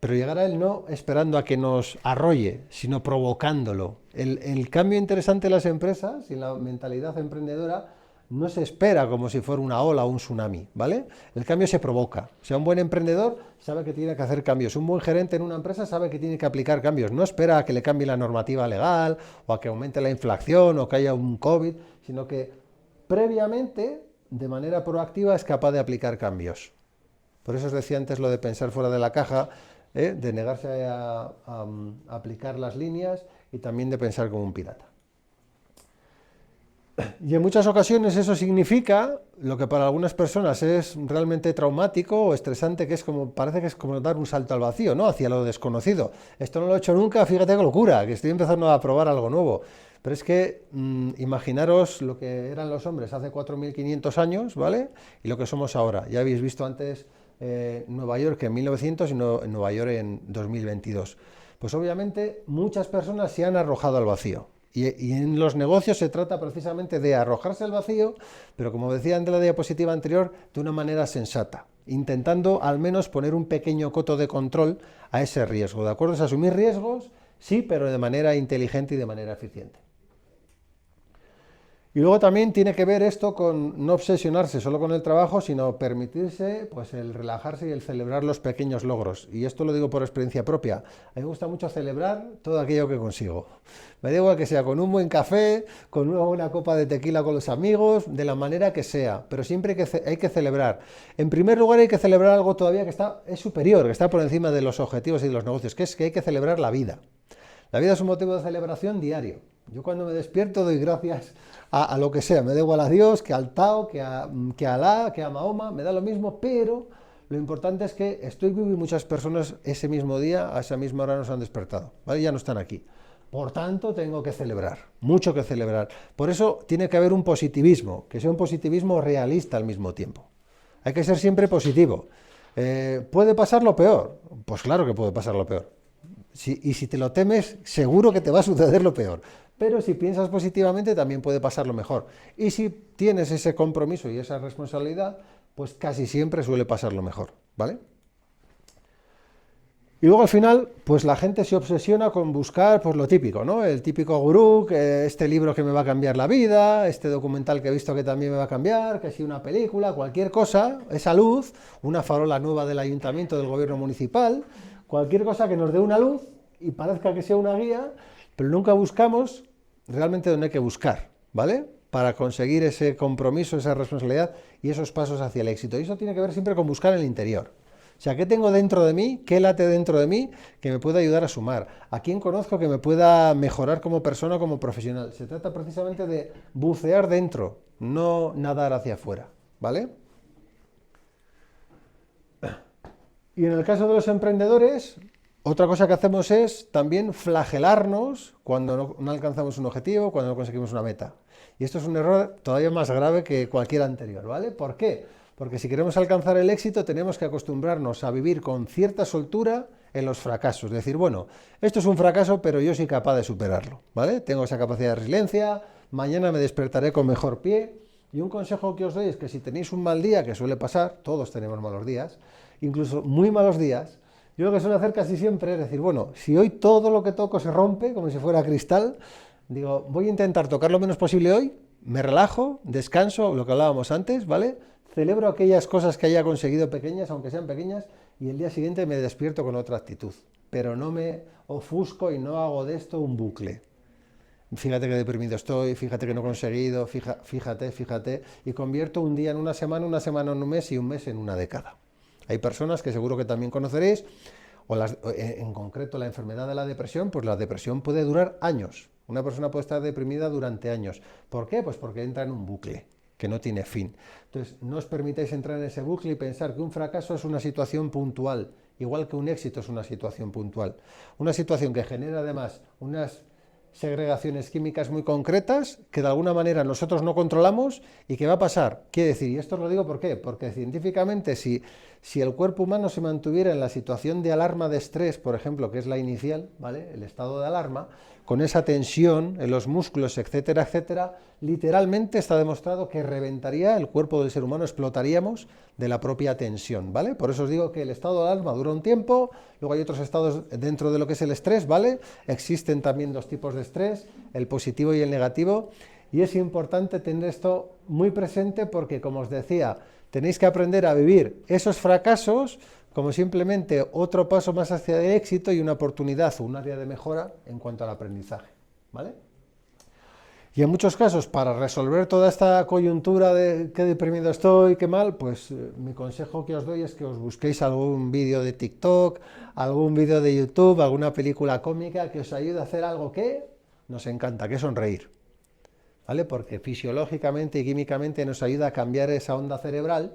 Pero llegar a él no esperando a que nos arrolle, sino provocándolo. El cambio interesante de las empresas y la mentalidad emprendedora no se espera como si fuera una ola o un tsunami, ¿vale? El cambio se provoca. O sea, un buen emprendedor sabe que tiene que hacer cambios. Un buen gerente en una empresa sabe que tiene que aplicar cambios. No espera a que le cambie la normativa legal o a que aumente la inflación o que haya un COVID, sino que previamente, de manera proactiva, es capaz de aplicar cambios. Por eso os decía antes lo de pensar fuera de la caja, de negarse a aplicar las líneas y también de pensar como un pirata. Y en muchas ocasiones eso significa lo que para algunas personas es realmente traumático o estresante, que es como, parece que es como dar un salto al vacío, ¿no? Hacia lo desconocido. Esto no lo he hecho nunca, fíjate qué locura, que estoy empezando a probar algo nuevo. Pero es que imaginaros lo que eran los hombres hace 4.500 años, ¿vale? Y lo que somos ahora. Ya habéis visto antes Nueva York en 1900 y Nueva York en 2022. Pues obviamente muchas personas se han arrojado al vacío. Y en los negocios se trata precisamente de arrojarse al vacío, pero como decía en la diapositiva anterior, de una manera sensata, intentando al menos poner un pequeño coto de control a ese riesgo. ¿De acuerdo? Es asumir riesgos, sí, pero de manera inteligente y de manera eficiente. Y luego también tiene que ver esto con no obsesionarse solo con el trabajo, sino permitirse pues, el relajarse y el celebrar los pequeños logros. Y esto lo digo por experiencia propia. A mí me gusta mucho celebrar todo aquello que consigo. Me da igual que sea con un buen café, con una buena copa de tequila con los amigos, de la manera que sea. Pero siempre hay que celebrar. En primer lugar hay que celebrar algo todavía que es superior, que está por encima de los objetivos y de los negocios, que es que hay que celebrar la vida. La vida es un motivo de celebración diario. Yo cuando me despierto doy gracias a lo que sea, me da igual a Dios, que al Tao, que a Alá, que a Mahoma, me da lo mismo, pero lo importante es que estoy vivo y muchas personas ese mismo día, a esa misma hora nos han despertado, ¿vale? Ya no están aquí. Por tanto, tengo que celebrar, mucho que celebrar. Por eso tiene que haber un positivismo, que sea un positivismo realista al mismo tiempo. Hay que ser siempre positivo. ¿Puede pasar lo peor? Pues claro que puede pasar lo peor. Y si te lo temes, seguro que te va a suceder lo peor. Pero si piensas positivamente, también puede pasar lo mejor. Y si tienes ese compromiso y esa responsabilidad, pues casi siempre suele pasar lo mejor, ¿vale? Y luego al final, pues la gente se obsesiona con buscar pues lo típico, ¿no? El típico gurú, que este libro que me va a cambiar la vida, este documental que he visto que también me va a cambiar, que si una película, cualquier cosa, esa luz, una farola nueva del ayuntamiento, del gobierno municipal, cualquier cosa que nos dé una luz y parezca que sea una guía, pero nunca buscamos realmente donde hay que buscar, ¿vale? Para conseguir ese compromiso, esa responsabilidad y esos pasos hacia el éxito. Y eso tiene que ver siempre con buscar en el interior. O sea, ¿qué tengo dentro de mí? ¿Qué late dentro de mí que me pueda ayudar a sumar? ¿A quién conozco que me pueda mejorar como persona, como profesional? Se trata precisamente de bucear dentro, no nadar hacia afuera, ¿vale? Y en el caso de los emprendedores, otra cosa que hacemos es también flagelarnos cuando no alcanzamos un objetivo, cuando no conseguimos una meta. Y esto es un error todavía más grave que cualquier anterior, ¿vale? ¿Por qué? Porque si queremos alcanzar el éxito tenemos que acostumbrarnos a vivir con cierta soltura en los fracasos. Decir, bueno, esto es un fracaso, pero yo soy capaz de superarlo, ¿vale? Tengo esa capacidad de resiliencia, mañana me despertaré con mejor pie. Y un consejo que os doy es que si tenéis un mal día, que suele pasar, todos tenemos malos días, incluso muy malos días, yo lo que suelo hacer casi siempre es decir, bueno, si hoy todo lo que toco se rompe, como si fuera cristal, digo, voy a intentar tocar lo menos posible hoy, me relajo, descanso, lo que hablábamos antes, ¿vale? Celebro aquellas cosas que haya conseguido pequeñas, aunque sean pequeñas, y el día siguiente me despierto con otra actitud. Pero no me ofusco y no hago de esto un bucle. Fíjate que deprimido estoy, fíjate que no he conseguido, fíjate, y convierto un día en una semana en un mes y un mes en una década. Hay personas que seguro que también conoceréis, en concreto la enfermedad de la depresión, pues la depresión puede durar años. Una persona puede estar deprimida durante años. ¿Por qué? Pues porque entra en un bucle que no tiene fin. Entonces, no os permitáis entrar en ese bucle y pensar que un fracaso es una situación puntual, igual que un éxito es una situación puntual. Una situación que genera además unas segregaciones químicas muy concretas que de alguna manera nosotros no controlamos y que va a pasar. Quiere decir, y esto lo digo ¿por qué? Porque científicamente si el cuerpo humano se mantuviera en la situación de alarma de estrés, por ejemplo, que es la inicial, ¿vale? El estado de alarma, con esa tensión en los músculos, etcétera, etcétera, literalmente está demostrado que reventaría el cuerpo del ser humano, explotaríamos de la propia tensión, ¿vale? Por eso os digo que el estado de alarma dura un tiempo, luego hay otros estados dentro de lo que es el estrés, ¿vale? Existen también dos tipos de estrés, el positivo y el negativo, y es importante tener esto muy presente porque, como os decía, tenéis que aprender a vivir esos fracasos como simplemente otro paso más hacia el éxito y una oportunidad o un área de mejora en cuanto al aprendizaje, ¿vale? Y en muchos casos, para resolver toda esta coyuntura de qué deprimido estoy, qué mal, pues mi consejo que os doy es que os busquéis algún vídeo de TikTok, algún vídeo de YouTube, alguna película cómica que os ayude a hacer algo que nos encanta, que es sonreír, ¿vale? Porque fisiológicamente y químicamente nos ayuda a cambiar esa onda cerebral,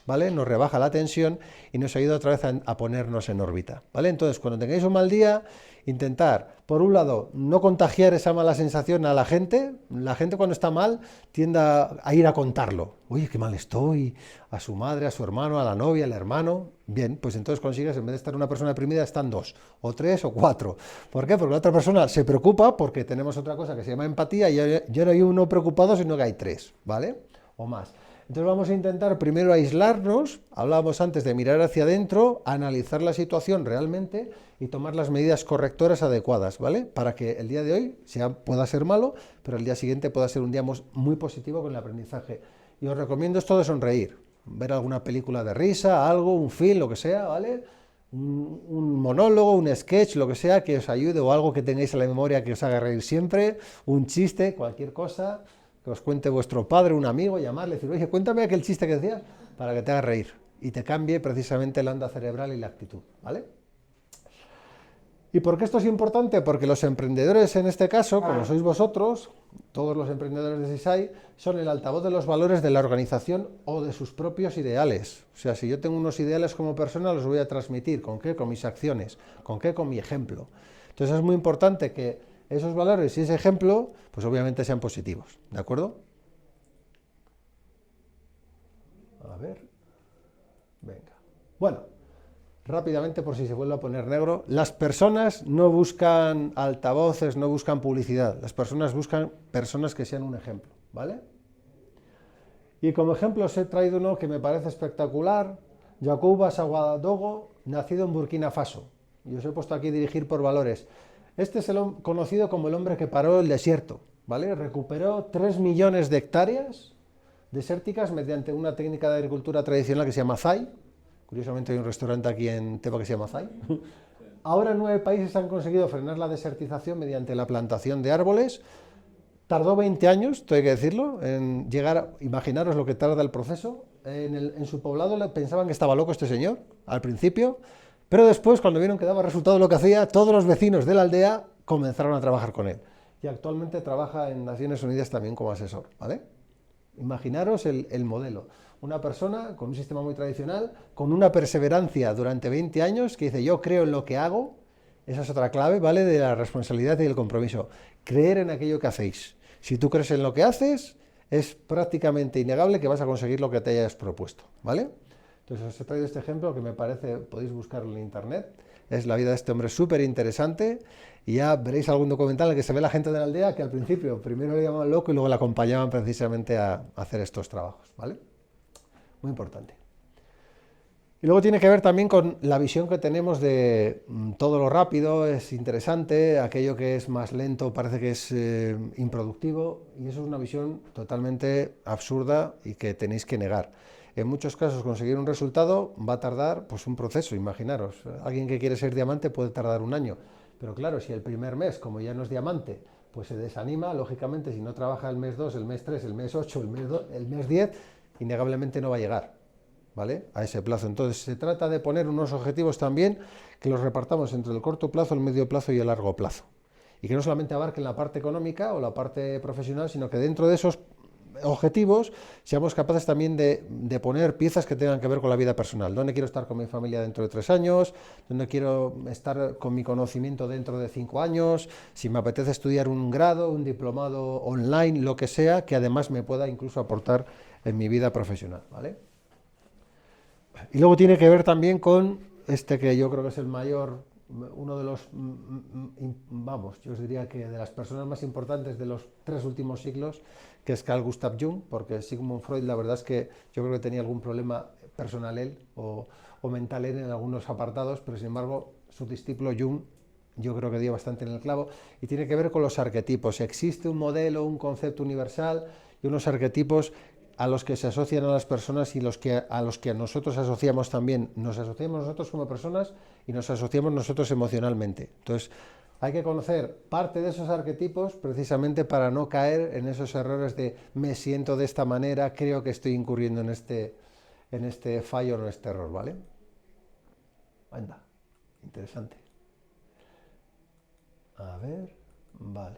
¿vale? Nos rebaja la tensión y nos ayuda otra vez a ponernos en órbita, ¿vale? Entonces, cuando tengáis un mal día, intentar, por un lado, no contagiar esa mala sensación a la gente. La gente cuando está mal tiende a ir a contarlo. Oye, qué mal estoy, a su madre, a su hermano, a la novia, al hermano. Bien, pues entonces consigues, en vez de estar una persona deprimida, están dos, o tres, o cuatro. ¿Por qué? Porque la otra persona se preocupa, porque tenemos otra cosa que se llama empatía, y ya no hay uno preocupado, sino que hay tres, ¿vale? O más. Entonces vamos a intentar primero aislarnos, hablábamos antes de mirar hacia adentro, analizar la situación realmente y tomar las medidas correctoras adecuadas, ¿vale? Para que el día de hoy pueda ser malo, pero el día siguiente pueda ser un día muy positivo con el aprendizaje. Y os recomiendo esto de sonreír, ver alguna película de risa, algo, un film, lo que sea, ¿vale? Un monólogo, un sketch, lo que sea, que os ayude, o algo que tengáis en la memoria que os haga reír siempre, un chiste, cualquier cosa que os cuente vuestro padre, un amigo, llamarle, decir, oye, cuéntame aquel chiste que decías, para que te haga reír y te cambie precisamente la onda cerebral y la actitud, ¿vale? ¿Y por qué esto es importante? Porque los emprendedores en este caso, como sois vosotros, todos los emprendedores de CISAI, son el altavoz de los valores de la organización o de sus propios ideales. O sea, si yo tengo unos ideales como persona, los voy a transmitir. ¿Con qué? Con mis acciones. ¿Con qué? Con mi ejemplo. Entonces es muy importante que esos valores y ese ejemplo, pues obviamente sean positivos, ¿de acuerdo? A ver, venga. Bueno, rápidamente por si se vuelve a poner negro, las personas no buscan altavoces, no buscan publicidad, las personas buscan personas que sean un ejemplo, ¿vale? Y como ejemplo os he traído uno que me parece espectacular, Yacouba Ouagadougou, nacido en Burkina Faso, y os he puesto aquí dirigir por valores. Este es conocido como el hombre que paró el desierto, ¿vale? Recuperó 3 millones de hectáreas desérticas mediante una técnica de agricultura tradicional que se llama Zai. Curiosamente hay un restaurante aquí en Tepa que se llama Zai. Ahora 9 países han conseguido frenar la desertización mediante la plantación de árboles, Tardó 20 años, esto hay que decirlo, en llegar, imaginaros lo que tarda el proceso. En su poblado pensaban que estaba loco este señor, al principio, pero después, cuando vieron que daba resultado lo que hacía, todos los vecinos de la aldea comenzaron a trabajar con él. Y actualmente trabaja en Naciones Unidas también como asesor, ¿vale? Imaginaros el modelo. Una persona con un sistema muy tradicional, con una perseverancia durante 20 años, que dice, yo creo en lo que hago. Esa es otra clave, ¿vale? De la responsabilidad y el compromiso. Creer en aquello que hacéis. Si tú crees en lo que haces, es prácticamente innegable que vas a conseguir lo que te hayas propuesto, ¿vale? Entonces os he traído este ejemplo que me parece, podéis buscarlo en internet, es la vida de este hombre súper interesante y ya veréis algún documental en el que se ve la gente de la aldea que al principio primero le llamaban loco y luego le acompañaban precisamente a hacer estos trabajos, ¿vale? Muy importante. Y luego tiene que ver también con la visión que tenemos de todo lo rápido, es interesante, aquello que es más lento parece que es improductivo, y eso es una visión totalmente absurda y que tenéis que negar. En muchos casos conseguir un resultado va a tardar pues un proceso, imaginaros, alguien que quiere ser diamante puede tardar un año, pero claro, si el primer mes, como ya no es diamante, pues se desanima, lógicamente si no trabaja el mes 2, el mes 3, el mes 8, el mes 10, innegablemente no va a llegar, ¿vale? A ese plazo. Entonces se trata de poner unos objetivos también que los repartamos entre el corto plazo, el medio plazo y el largo plazo. Y que no solamente abarquen la parte económica o la parte profesional, sino que dentro de esos objetivos seamos capaces también de poner piezas que tengan que ver con la vida personal. ¿Dónde quiero estar con mi familia dentro de 3 años? ¿Dónde quiero estar con mi conocimiento dentro de 5 años? Si me apetece estudiar un grado, un diplomado online, lo que sea, que además me pueda incluso aportar en mi vida profesional, ¿vale? Y luego tiene que ver también con este que yo creo que es el mayor, uno de los, vamos, yo os diría que de las personas más importantes de los 3 últimos siglos, que es Carl Gustav Jung, porque Sigmund Freud la verdad es que yo creo que tenía algún problema personal él o mental él en algunos apartados, pero sin embargo su discípulo Jung yo creo que dio bastante en el clavo, y tiene que ver con los arquetipos. Existe un modelo, un concepto universal y unos arquetipos a los que se asocian a las personas y a los que nosotros asociamos también. Nos asociamos nosotros como personas y nos asociamos nosotros emocionalmente. Entonces, hay que conocer parte de esos arquetipos precisamente para no caer en esos errores de me siento de esta manera, creo que estoy incurriendo en este fallo o en este error, ¿vale? Anda, interesante. A ver, vale.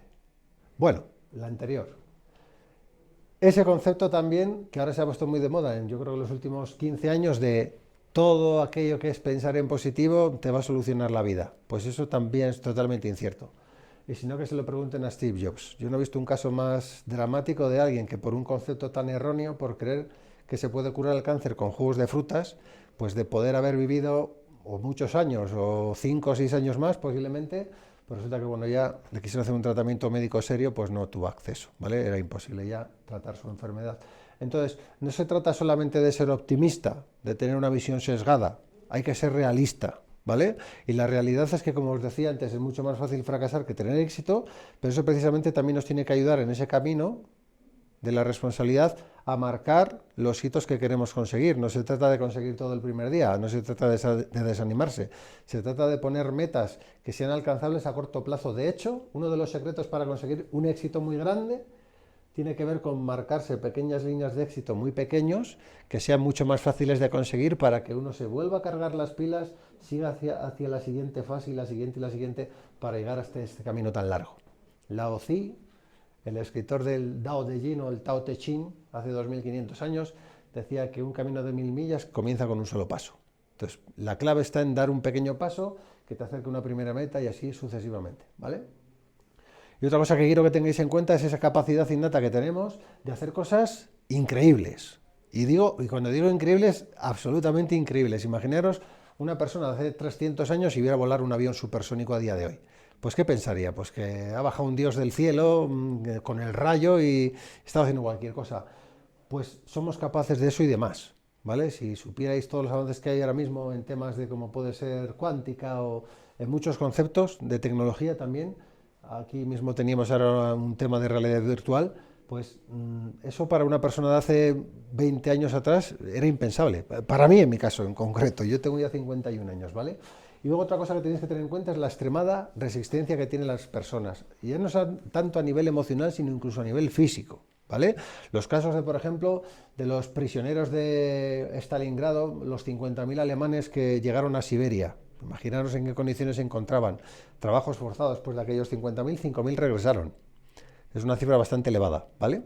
Bueno, la anterior. Ese concepto también, que ahora se ha puesto muy de moda, yo creo que en los últimos 15 años, de todo aquello que es pensar en positivo te va a solucionar la vida. Pues eso también es totalmente incierto. Y si no, que se lo pregunten a Steve Jobs. Yo no he visto un caso más dramático de alguien que por un concepto tan erróneo, por creer que se puede curar el cáncer con jugos de frutas, pues de poder haber vivido o muchos años, o 5 o 6 años más posiblemente, pues resulta que cuando ya le quisieron hacer un tratamiento médico serio, pues no tuvo acceso, ¿vale? Era imposible ya tratar su enfermedad. Entonces, no se trata solamente de ser optimista, de tener una visión sesgada, hay que ser realista, ¿vale? Y la realidad es que, como os decía antes, es mucho más fácil fracasar que tener éxito, pero eso precisamente también nos tiene que ayudar en ese camino de la responsabilidad a marcar los hitos que queremos conseguir. No se trata de conseguir todo el primer día, no se trata de desanimarse, se trata de poner metas que sean alcanzables a corto plazo. De hecho, uno de los secretos para conseguir un éxito muy grande tiene que ver con marcarse pequeñas líneas de éxito muy pequeños, que sean mucho más fáciles de conseguir para que uno se vuelva a cargar las pilas, siga hacia la siguiente fase y la siguiente, para llegar hasta este camino tan largo. Lao Tzu, el escritor del Tao Te Ching o el Tao Te Ching, hace 2500 años, decía que un camino de 1000 millas comienza con un solo paso. Entonces, la clave está en dar un pequeño paso que te acerque a una primera meta y así sucesivamente, ¿vale? Y otra cosa que quiero que tengáis en cuenta es esa capacidad innata que tenemos de hacer cosas increíbles. Y cuando digo increíbles, absolutamente increíbles. Imaginaros una persona de hace 300 años y viera volar un avión supersónico a día de hoy. Pues ¿qué pensaría? Pues que ha bajado un dios del cielo con el rayo y está haciendo cualquier cosa. Pues somos capaces de eso y de más, ¿vale? Si supierais todos los avances que hay ahora mismo en temas de cómo puede ser cuántica o en muchos conceptos de tecnología también, aquí mismo teníamos ahora un tema de realidad virtual, pues eso para una persona de hace 20 años atrás era impensable. Para mí, en mi caso en concreto, yo tengo ya 51 años, ¿vale? Y luego otra cosa que tenéis que tener en cuenta es la extremada resistencia que tienen las personas. Y ya no es tanto a nivel emocional, sino incluso a nivel físico, ¿vale? Los casos de, por ejemplo, de los prisioneros de Stalingrado, los 50.000 alemanes que llegaron a Siberia. Imaginaros en qué condiciones se encontraban. Trabajos forzados, pues de aquellos 50.000, 5.000 regresaron. Es una cifra bastante elevada, ¿vale?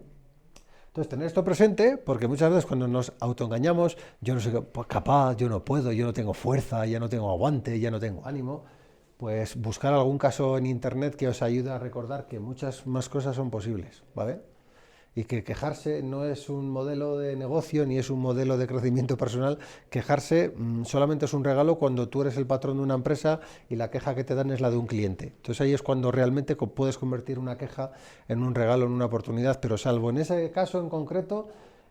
Entonces, tener esto presente, porque muchas veces cuando nos autoengañamos, yo no soy capaz, yo no puedo, yo no tengo fuerza, ya no tengo aguante, ya no tengo ánimo, pues buscar algún caso en internet que os ayude a recordar que muchas más cosas son posibles, ¿vale? Y que quejarse no es un modelo de negocio ni es un modelo de crecimiento personal. Quejarse solamente es un regalo cuando tú eres el patrón de una empresa y la queja que te dan es la de un cliente. Entonces ahí es cuando realmente puedes convertir una queja en un regalo, en una oportunidad, pero salvo en ese caso en concreto,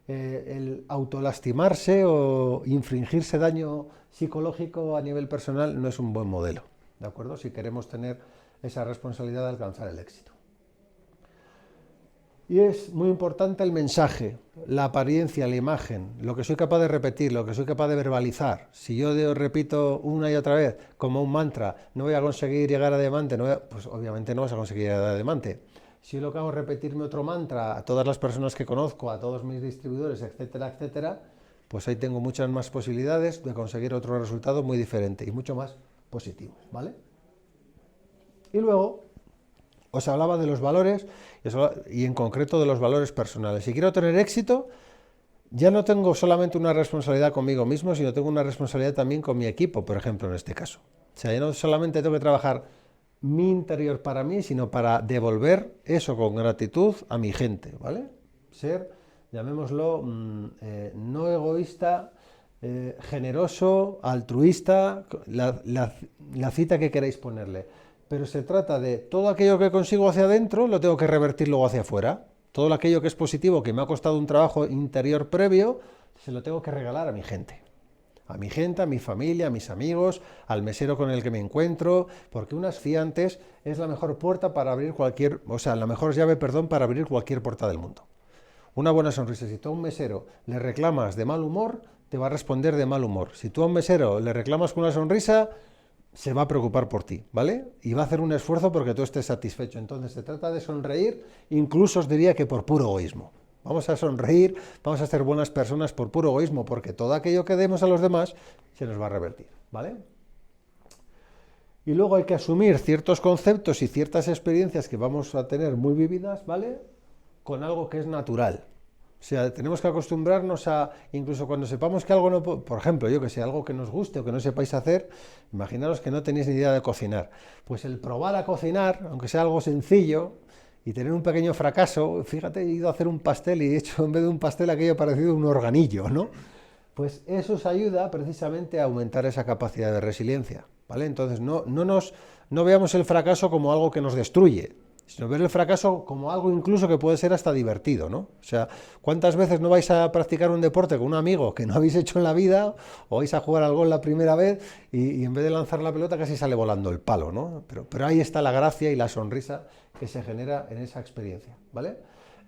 el autolastimarse o infringirse daño psicológico a nivel personal no es un buen modelo, ¿de acuerdo? Si queremos tener esa responsabilidad de alcanzar el éxito. Y es muy importante el mensaje, la apariencia, la imagen, lo que soy capaz de repetir, lo que soy capaz de verbalizar. Si yo repito una y otra vez como un mantra, no voy a conseguir llegar a diamante, pues obviamente no vas a conseguir llegar a diamante. Si yo lo que hago es repetirme otro mantra a todas las personas que conozco, a todos mis distribuidores, etcétera, etcétera, pues ahí tengo muchas más posibilidades de conseguir otro resultado muy diferente y mucho más positivo, ¿vale? Y luego os hablaba de los valores y en concreto de los valores personales. Si quiero tener éxito, ya no tengo solamente una responsabilidad conmigo mismo, sino tengo una responsabilidad también con mi equipo, por ejemplo, en este caso. O sea, ya no solamente tengo que trabajar mi interior para mí, sino para devolver eso con gratitud a mi gente, ¿vale? Ser, llamémoslo, no egoísta, generoso, altruista, la cita que queráis ponerle. Pero se trata de todo aquello que consigo hacia adentro, lo tengo que revertir luego hacia afuera. Todo aquello que es positivo, que me ha costado un trabajo interior previo, se lo tengo que regalar a mi gente. A mi gente, a mi familia, a mis amigos, al mesero con el que me encuentro, porque unas fiantes es la mejor puerta para abrir la mejor llave, para abrir cualquier puerta del mundo. Una buena sonrisa. Si tú a un mesero le reclamas de mal humor, te va a responder de mal humor. Si tú a un mesero le reclamas con una sonrisa, se va a preocupar por ti, ¿vale? Y va a hacer un esfuerzo porque tú estés satisfecho. Entonces se trata de sonreír, incluso os diría que por puro egoísmo. Vamos a sonreír, vamos a ser buenas personas por puro egoísmo, porque todo aquello que demos a los demás se nos va a revertir, ¿vale? Y luego hay que asumir ciertos conceptos y ciertas experiencias que vamos a tener muy vividas, ¿vale? Con algo que es natural. O sea, tenemos que acostumbrarnos a, incluso cuando sepamos que algo no, por ejemplo, yo que sé, algo que nos guste o que no sepáis hacer, imaginaros que no tenéis ni idea de cocinar. Pues el probar a cocinar, aunque sea algo sencillo, y tener un pequeño fracaso, fíjate, he ido a hacer un pastel y he hecho en vez de un pastel aquello parecido a un organillo, ¿no? Pues eso os ayuda precisamente a aumentar esa capacidad de resiliencia, ¿vale? Entonces no veamos el fracaso como algo que nos destruye, sino ver el fracaso como algo incluso que puede ser hasta divertido, ¿no? O sea, ¿cuántas veces no vais a practicar un deporte con un amigo que no habéis hecho en la vida, o vais a jugar al gol la primera vez y en vez de lanzar la pelota casi sale volando el palo, ¿no? Pero ahí está la gracia y la sonrisa que se genera en esa experiencia, ¿vale?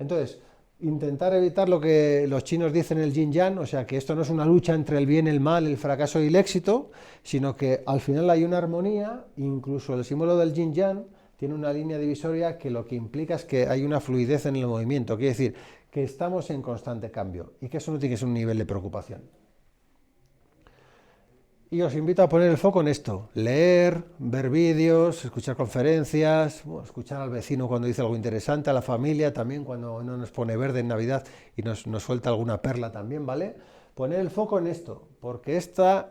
Entonces, intentar evitar lo que los chinos dicen el yin-yang, o sea, que esto no es una lucha entre el bien, el mal, el fracaso y el éxito, sino que al final hay una armonía, incluso el símbolo del yin-yang tiene una línea divisoria que lo que implica es que hay una fluidez en el movimiento, quiere decir que estamos en constante cambio y que eso no tiene que ser un nivel de preocupación. Y os invito a poner el foco en esto, leer, ver vídeos, escuchar conferencias, escuchar al vecino cuando dice algo interesante, a la familia también cuando no nos pone verde en Navidad y nos suelta alguna perla también, ¿vale? Poner el foco en esto, porque esta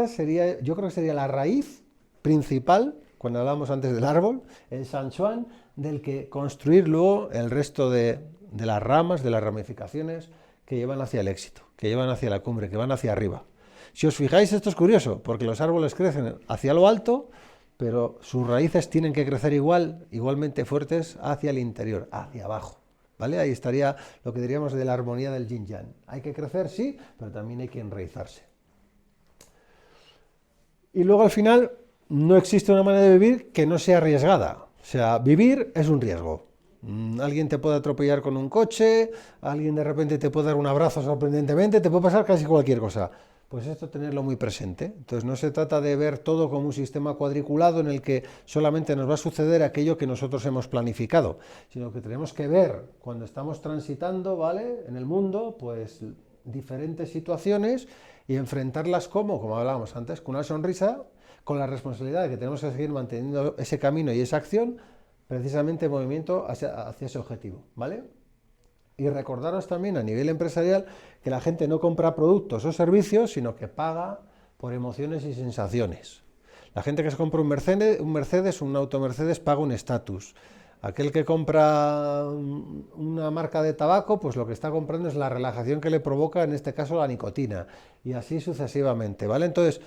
sería, yo creo que sería la raíz principal, cuando hablamos antes del árbol, el Sanchuan, del que construir luego el resto de las ramas, de las ramificaciones que llevan hacia el éxito, que llevan hacia la cumbre, que van hacia arriba. Si os fijáis, esto es curioso, porque los árboles crecen hacia lo alto, pero sus raíces tienen que crecer igualmente fuertes hacia el interior, hacia abajo, ¿vale? Ahí estaría lo que diríamos de la armonía del yin-yang. Hay que crecer, sí, pero también hay que enraizarse. Y luego al final, no existe una manera de vivir que no sea arriesgada. O sea, vivir es un riesgo. Alguien te puede atropellar con un coche, alguien de repente te puede dar un abrazo sorprendentemente, te puede pasar casi cualquier cosa. Pues esto tenerlo muy presente. Entonces no se trata de ver todo como un sistema cuadriculado en el que solamente nos va a suceder aquello que nosotros hemos planificado, sino que tenemos que ver cuando estamos transitando, ¿vale?, en el mundo, pues diferentes situaciones y enfrentarlas como hablábamos antes, con una sonrisa, con la responsabilidad de que tenemos que seguir manteniendo ese camino y esa acción, precisamente en movimiento hacia ese objetivo, ¿vale? Y recordaros también a nivel empresarial que la gente no compra productos o servicios, sino que paga por emociones y sensaciones. La gente que se compra un Mercedes, un auto Mercedes, paga un estatus. Aquel que compra una marca de tabaco, pues lo que está comprando es la relajación que le provoca, en este caso, la nicotina. Y así sucesivamente, ¿vale? Entonces,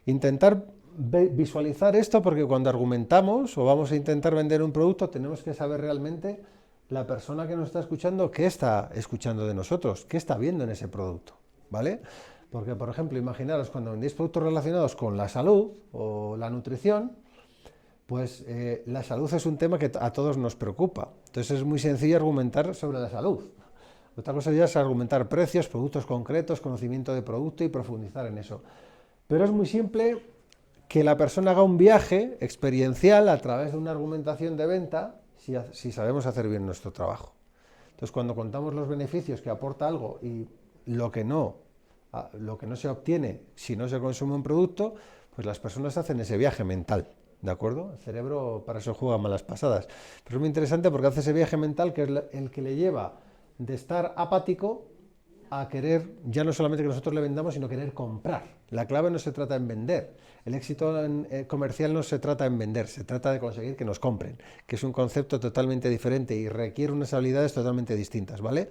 intentar visualizar esto, porque cuando argumentamos o vamos a intentar vender un producto, tenemos que saber realmente la persona que nos está escuchando, ¿qué está escuchando de nosotros? ¿Qué está viendo en ese producto? ¿Vale? Porque, por ejemplo, imaginaros cuando vendéis productos relacionados con la salud o la nutrición, pues la salud es un tema que a todos nos preocupa. Entonces es muy sencillo argumentar sobre la salud. Otra cosa ya es argumentar precios, productos concretos, conocimiento de producto y profundizar en eso. Pero es muy simple que la persona haga un viaje experiencial a través de una argumentación de venta si sabemos hacer bien nuestro trabajo. Entonces, cuando contamos los beneficios que aporta algo y lo que no se obtiene si no se consume un producto, pues las personas hacen ese viaje mental, ¿de acuerdo? El cerebro para eso juega malas pasadas. Pero es muy interesante porque hace ese viaje mental que es el que le lleva de estar apático a querer, ya no solamente que nosotros le vendamos, sino querer comprar. La clave no se trata en vender. El éxito comercial no se trata en vender, se trata de conseguir que nos compren, que es un concepto totalmente diferente y requiere unas habilidades totalmente distintas, ¿vale?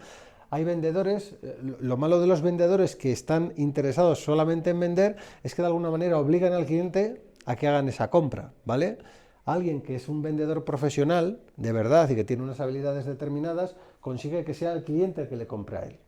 Hay vendedores, lo malo de los vendedores que están interesados solamente en vender es que de alguna manera obligan al cliente a que hagan esa compra, ¿vale? Alguien que es un vendedor profesional, de verdad, y que tiene unas habilidades determinadas, consigue que sea el cliente el que le compre a él.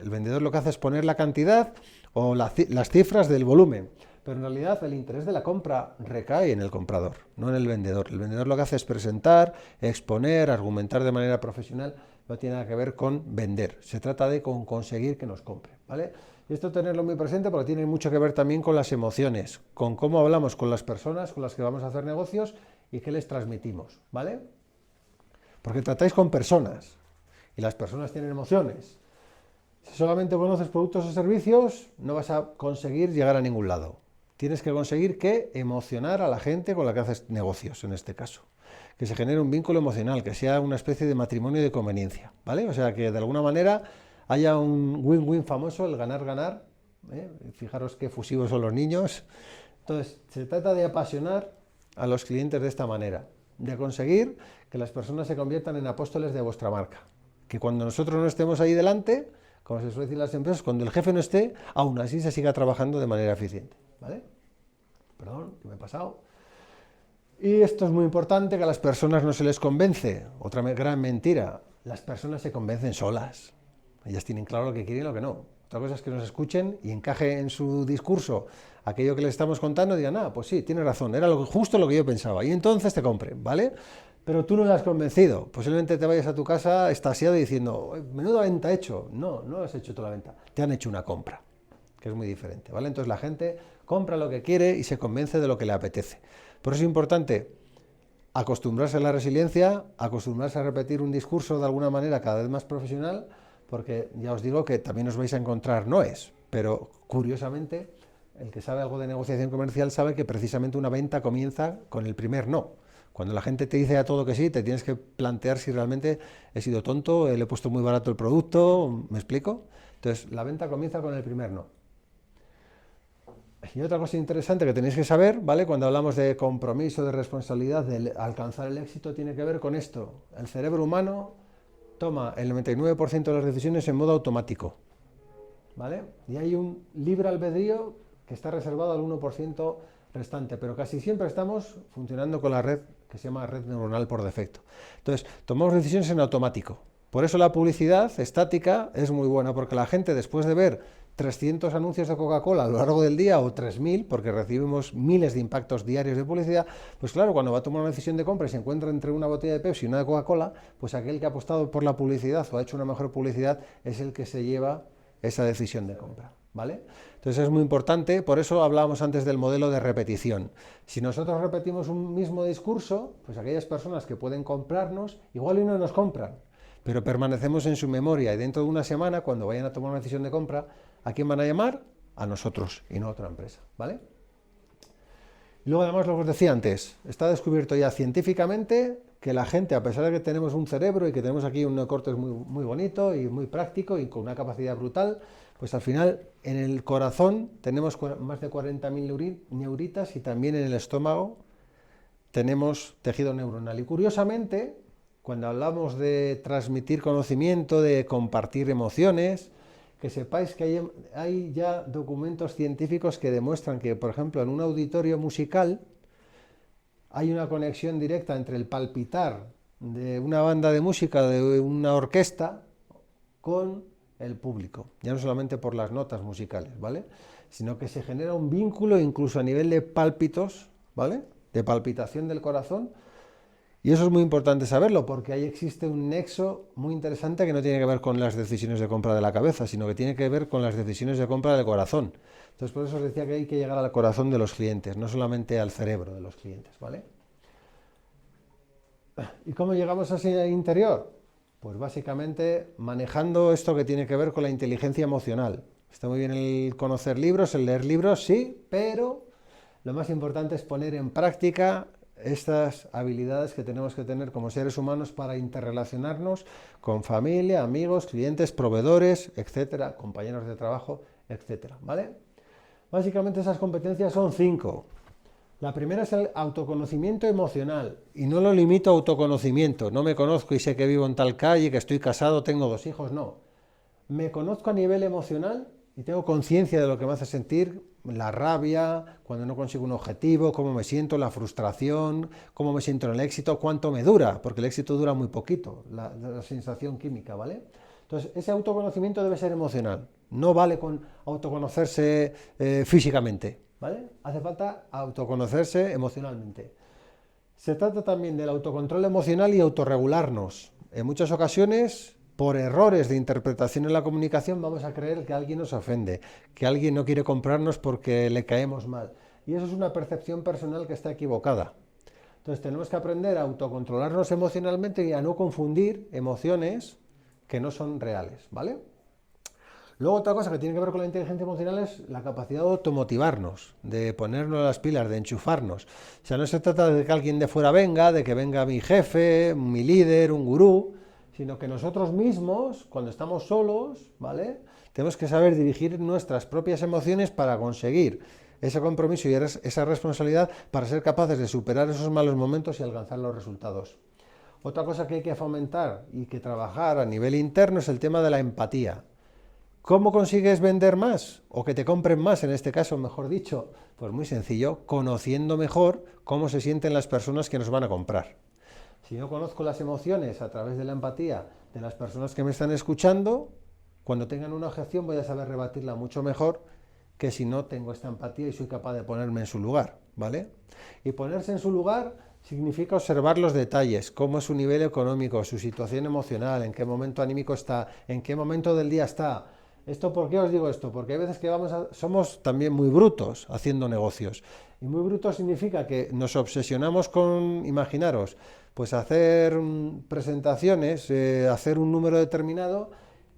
El vendedor lo que hace es poner la cantidad o las cifras del volumen, pero en realidad el interés de la compra recae en el comprador, no en el vendedor. El vendedor lo que hace es presentar, exponer, argumentar de manera profesional, no tiene nada que ver con vender, se trata de conseguir que nos compre, ¿vale? Y esto tenerlo muy presente porque tiene mucho que ver también con las emociones, con cómo hablamos con las personas con las que vamos a hacer negocios y qué les transmitimos, ¿vale? Porque tratáis con personas y las personas tienen emociones. Si solamente conoces productos o servicios, no vas a conseguir llegar a ningún lado. Tienes que conseguir emocionar a la gente con la que haces negocios, en este caso. Que se genere un vínculo emocional, que sea una especie de matrimonio de conveniencia, ¿vale? O sea, que de alguna manera haya un win-win famoso, el ganar-ganar. Fijaros qué efusivos son los niños. Entonces, se trata de apasionar a los clientes de esta manera, de conseguir que las personas se conviertan en apóstoles de vuestra marca. Que cuando nosotros no estemos ahí delante, como se suele decir en las empresas, cuando el jefe no esté, aún así se siga trabajando de manera eficiente, ¿vale? Perdón, que me he pasado. Y esto es muy importante, que a las personas no se les convence. Otra gran mentira, las personas se convencen solas. Ellas tienen claro lo que quieren y lo que no. Otra cosa es que nos escuchen y encaje en su discurso aquello que les estamos contando y digan, pues sí, tiene razón, era justo lo que yo pensaba. Y entonces te compren, ¿vale? Pero tú no le has convencido. Posiblemente te vayas a tu casa extasiado diciendo, menuda venta he hecho. No, no has hecho toda la venta. Te han hecho una compra, que es muy diferente, ¿vale? Entonces la gente compra lo que quiere y se convence de lo que le apetece. Por eso es importante acostumbrarse a la resiliencia, acostumbrarse a repetir un discurso de alguna manera cada vez más profesional, porque ya os digo que también os vais a encontrar noes, pero curiosamente el que sabe algo de negociación comercial sabe que precisamente una venta comienza con el primer no. Cuando la gente te dice a todo que sí, te tienes que plantear si realmente he sido tonto, le he puesto muy barato el producto, ¿me explico? Entonces, la venta comienza con el primer no. Y otra cosa interesante que tenéis que saber, ¿vale? Cuando hablamos de compromiso, de responsabilidad, de alcanzar el éxito, tiene que ver con esto. El cerebro humano toma el 99% de las decisiones en modo automático, ¿vale? Y hay un libre albedrío que está reservado al 1% restante, pero casi siempre estamos funcionando con la red que se llama red neuronal por defecto. Entonces, tomamos decisiones en automático. Por eso la publicidad estática es muy buena, porque la gente, después de ver 300 anuncios de Coca-Cola a lo largo del día, o 3.000, porque recibimos miles de impactos diarios de publicidad, pues claro, cuando va a tomar una decisión de compra y se encuentra entre una botella de Pepsi y una de Coca-Cola, pues aquel que ha apostado por la publicidad o ha hecho una mejor publicidad es el que se lleva esa decisión de compra, ¿vale? Entonces es muy importante, por eso hablábamos antes del modelo de repetición. Si nosotros repetimos un mismo discurso, pues aquellas personas que pueden comprarnos, igual y no nos compran, pero permanecemos en su memoria y dentro de una semana, cuando vayan a tomar una decisión de compra, ¿a quién van a llamar? A nosotros y no a otra empresa, ¿vale? Y luego además, lo que os decía antes, está descubierto ya científicamente que la gente, a pesar de que tenemos un cerebro y que tenemos aquí un neocortes muy bonito y muy práctico y con una capacidad brutal, pues al final en el corazón tenemos más de 40.000 neuritas y también en el estómago tenemos tejido neuronal. Y curiosamente, cuando hablamos de transmitir conocimiento, de compartir emociones, que sepáis que hay ya documentos científicos que demuestran que, por ejemplo, en un auditorio musical hay una conexión directa entre el palpitar de una banda de música, de una orquesta, con el público, ya no solamente por las notas musicales, ¿vale? Sino que se genera un vínculo incluso a nivel de pálpitos, ¿vale? De palpitación del corazón. Y eso es muy importante saberlo, porque ahí existe un nexo muy interesante que no tiene que ver con las decisiones de compra de la cabeza, sino que tiene que ver con las decisiones de compra del corazón. Entonces, por eso os decía que hay que llegar al corazón de los clientes, no solamente al cerebro de los clientes, ¿vale? ¿Y cómo llegamos a ese interior? Pues básicamente manejando esto que tiene que ver con la inteligencia emocional. Está muy bien el conocer libros, el leer libros, sí, pero lo más importante es poner en práctica estas habilidades que tenemos que tener como seres humanos para interrelacionarnos con familia, amigos, clientes, proveedores, etcétera, compañeros de trabajo, etcétera, ¿vale? Básicamente esas competencias son 5. La primera es el autoconocimiento emocional, y no lo limito a autoconocimiento, no me conozco y sé que vivo en tal calle, que estoy casado, tengo 2 hijos, no. Me conozco a nivel emocional y tengo conciencia de lo que me hace sentir, la rabia, cuando no consigo un objetivo, cómo me siento, la frustración, cómo me siento en el éxito, cuánto me dura, porque el éxito dura muy poquito, la sensación química, ¿vale? Entonces, ese autoconocimiento debe ser emocional, no vale con autoconocerse físicamente, ¿vale? Hace falta autoconocerse emocionalmente. Se trata también del autocontrol emocional y autorregularnos. En muchas ocasiones, por errores de interpretación en la comunicación, vamos a creer que alguien nos ofende, que alguien no quiere comprarnos porque le caemos mal. Y eso es una percepción personal que está equivocada. Entonces tenemos que aprender a autocontrolarnos emocionalmente y a no confundir emociones que no son reales, ¿vale? Luego otra cosa que tiene que ver con la inteligencia emocional es la capacidad de automotivarnos, de ponernos las pilas, de enchufarnos. O sea, no se trata de que alguien de fuera venga, de que venga mi jefe, mi líder, un gurú, sino que nosotros mismos, cuando estamos solos, ¿vale? Tenemos que saber dirigir nuestras propias emociones para conseguir ese compromiso y esa responsabilidad para ser capaces de superar esos malos momentos y alcanzar los resultados. Otra cosa que hay que fomentar y que trabajar a nivel interno es el tema de la empatía. ¿Cómo consigues vender más? O que te compren más, en este caso, mejor dicho. Pues muy sencillo, conociendo mejor cómo se sienten las personas que nos van a comprar. Si yo conozco las emociones a través de la empatía de las personas que me están escuchando, cuando tengan una objeción voy a saber rebatirla mucho mejor que si no tengo esta empatía y soy capaz de ponerme en su lugar, ¿vale? Y ponerse en su lugar significa observar los detalles, cómo es su nivel económico, su situación emocional, en qué momento anímico está, en qué momento del día está. ¿Esto por qué os digo esto? Porque hay veces que somos también muy brutos haciendo negocios. Y muy brutos significa que nos obsesionamos con, imaginaros, pues hacer presentaciones, hacer un número determinado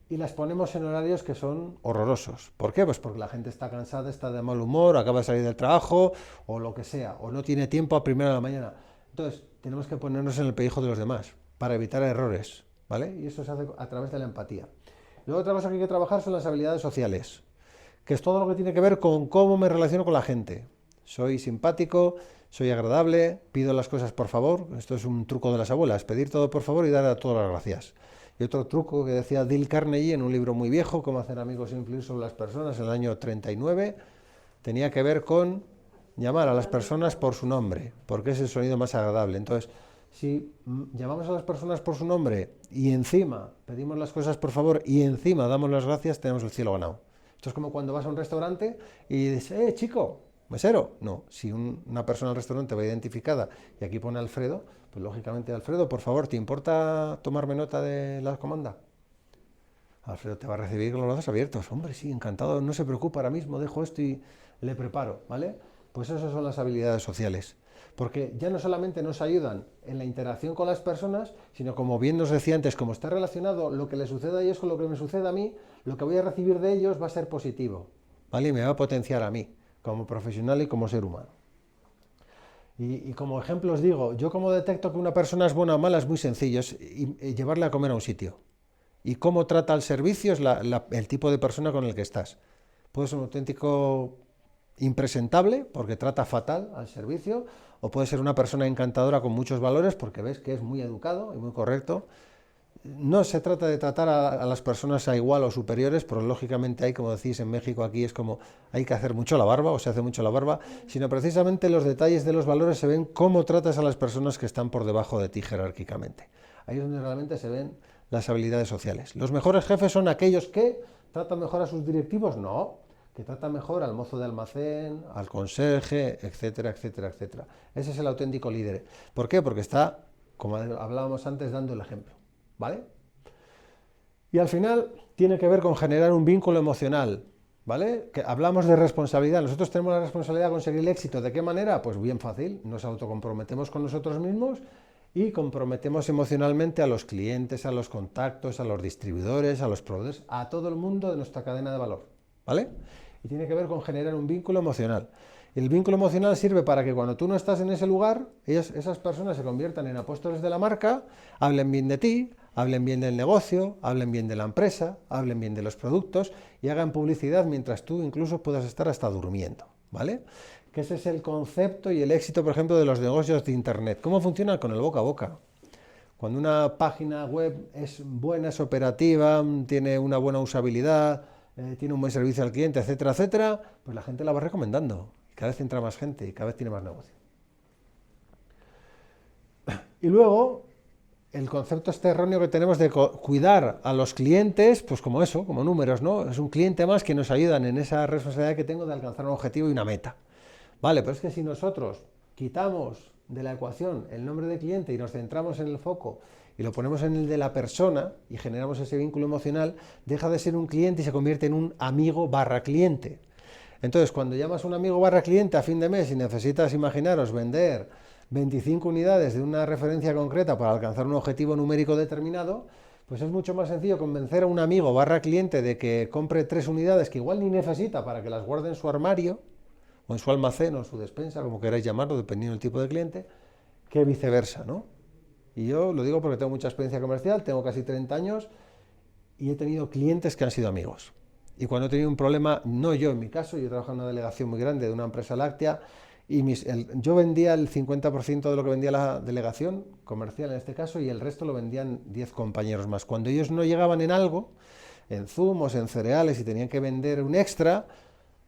y las ponemos en horarios que son horrorosos. ¿Por qué? Pues porque la gente está cansada, está de mal humor, acaba de salir del trabajo o lo que sea, o no tiene tiempo a primera de la mañana. Entonces, tenemos que ponernos en el pellejo de los demás para evitar errores, ¿vale? Y eso se hace a través de la empatía. Luego otra cosa que hay que trabajar son las habilidades sociales, que es todo lo que tiene que ver con cómo me relaciono con la gente. Soy simpático, soy agradable, pido las cosas por favor. Esto es un truco de las abuelas, pedir todo por favor y dar a todas las gracias. Y otro truco que decía Dale Carnegie en un libro muy viejo, Cómo hacer amigos e influir sobre las personas, en el año 39, tenía que ver con llamar a las personas por su nombre, porque es el sonido más agradable. Entonces, si llamamos a las personas por su nombre y encima pedimos las cosas por favor y encima damos las gracias, tenemos el cielo ganado. Esto es como cuando vas a un restaurante y dices, chico, mesero. No, si una persona al restaurante va identificada y aquí pone Alfredo, pues lógicamente, Alfredo, por favor, ¿te importa tomarme nota de la comanda? Alfredo te va a recibir con los brazos abiertos. Hombre, sí, encantado, no se preocupe, ahora mismo dejo esto y le preparo, ¿vale? Pues esas son las habilidades sociales. Porque ya no solamente nos ayudan en la interacción con las personas, sino como bien nos decía antes, como está relacionado lo que le sucede a ellos con lo que me sucede a mí, lo que voy a recibir de ellos va a ser positivo, ¿vale? Y me va a potenciar a mí, como profesional y como ser humano. Y como ejemplo os digo, yo como detecto que una persona es buena o mala es muy sencillo, es llevarle a comer a un sitio. Y cómo trata el servicio es el tipo de persona con el que estás. Puede ser un auténtico impresentable porque trata fatal al servicio, o puede ser una persona encantadora con muchos valores porque ves que es muy educado y muy correcto. No se trata de tratar a las personas a igual o superiores, pero lógicamente hay, como decís en México, aquí es como hay que hacer mucho la barba, o se hace mucho la barba, sino precisamente los detalles de los valores se ven cómo tratas a las personas que están por debajo de ti jerárquicamente. Ahí es donde realmente se ven las habilidades sociales. ¿Los mejores jefes son aquellos que tratan mejor a sus directivos? No, que tratan mejor al mozo de almacén, al conserje, etcétera, etcétera, etcétera. Ese es el auténtico líder. ¿Por qué? Porque está, como hablábamos antes, dando el ejemplo. ¿Vale? Y al final tiene que ver con generar un vínculo emocional, ¿vale? Que hablamos de responsabilidad. Nosotros tenemos la responsabilidad de conseguir el éxito. ¿De qué manera? Pues bien fácil. Nos autocomprometemos con nosotros mismos y comprometemos emocionalmente a los clientes, a los contactos, a los distribuidores, a los proveedores, a todo el mundo de nuestra cadena de valor, ¿vale? Y tiene que ver con generar un vínculo emocional. El vínculo emocional sirve para que cuando tú no estás en ese lugar, esas personas se conviertan en apóstoles de la marca, hablen bien de ti, hablen bien del negocio, hablen bien de la empresa, hablen bien de los productos y hagan publicidad mientras tú incluso puedas estar hasta durmiendo, ¿vale? Que ese es el concepto y el éxito, por ejemplo, de los negocios de Internet. ¿Cómo funciona? Con el boca a boca. Cuando una página web es buena, es operativa, tiene una buena usabilidad, tiene un buen servicio al cliente, etcétera, etcétera, pues la gente la va recomendando. Cada vez entra más gente y cada vez tiene más negocio. Y luego, el concepto este erróneo que tenemos de cuidar a los clientes, pues como eso, como números, ¿no? Es un cliente más que nos ayudan en esa responsabilidad que tengo de alcanzar un objetivo y una meta. Vale, pero es que si nosotros quitamos de la ecuación el nombre de cliente y nos centramos en el foco y lo ponemos en el de la persona y generamos ese vínculo emocional, deja de ser un cliente y se convierte en un amigo barra cliente. Entonces, cuando llamas a un amigo barra cliente a fin de mes y necesitas, imaginaros, vender 25 unidades de una referencia concreta para alcanzar un objetivo numérico determinado, pues es mucho más sencillo convencer a un amigo barra cliente de que compre 3 unidades que igual ni necesita para que las guarde en su armario, o en su almacén, o en su despensa, como queráis llamarlo, dependiendo del tipo de cliente, que viceversa, ¿no? Y yo lo digo porque tengo mucha experiencia comercial, tengo casi 30 años y he tenido clientes que han sido amigos. Y cuando he tenido un problema, no yo en mi caso, yo trabajo en una delegación muy grande de una empresa láctea y yo vendía el 50% de lo que vendía la delegación comercial en este caso y el resto lo vendían 10 compañeros más. Cuando ellos no llegaban en algo, en zumos, en cereales y tenían que vender un extra,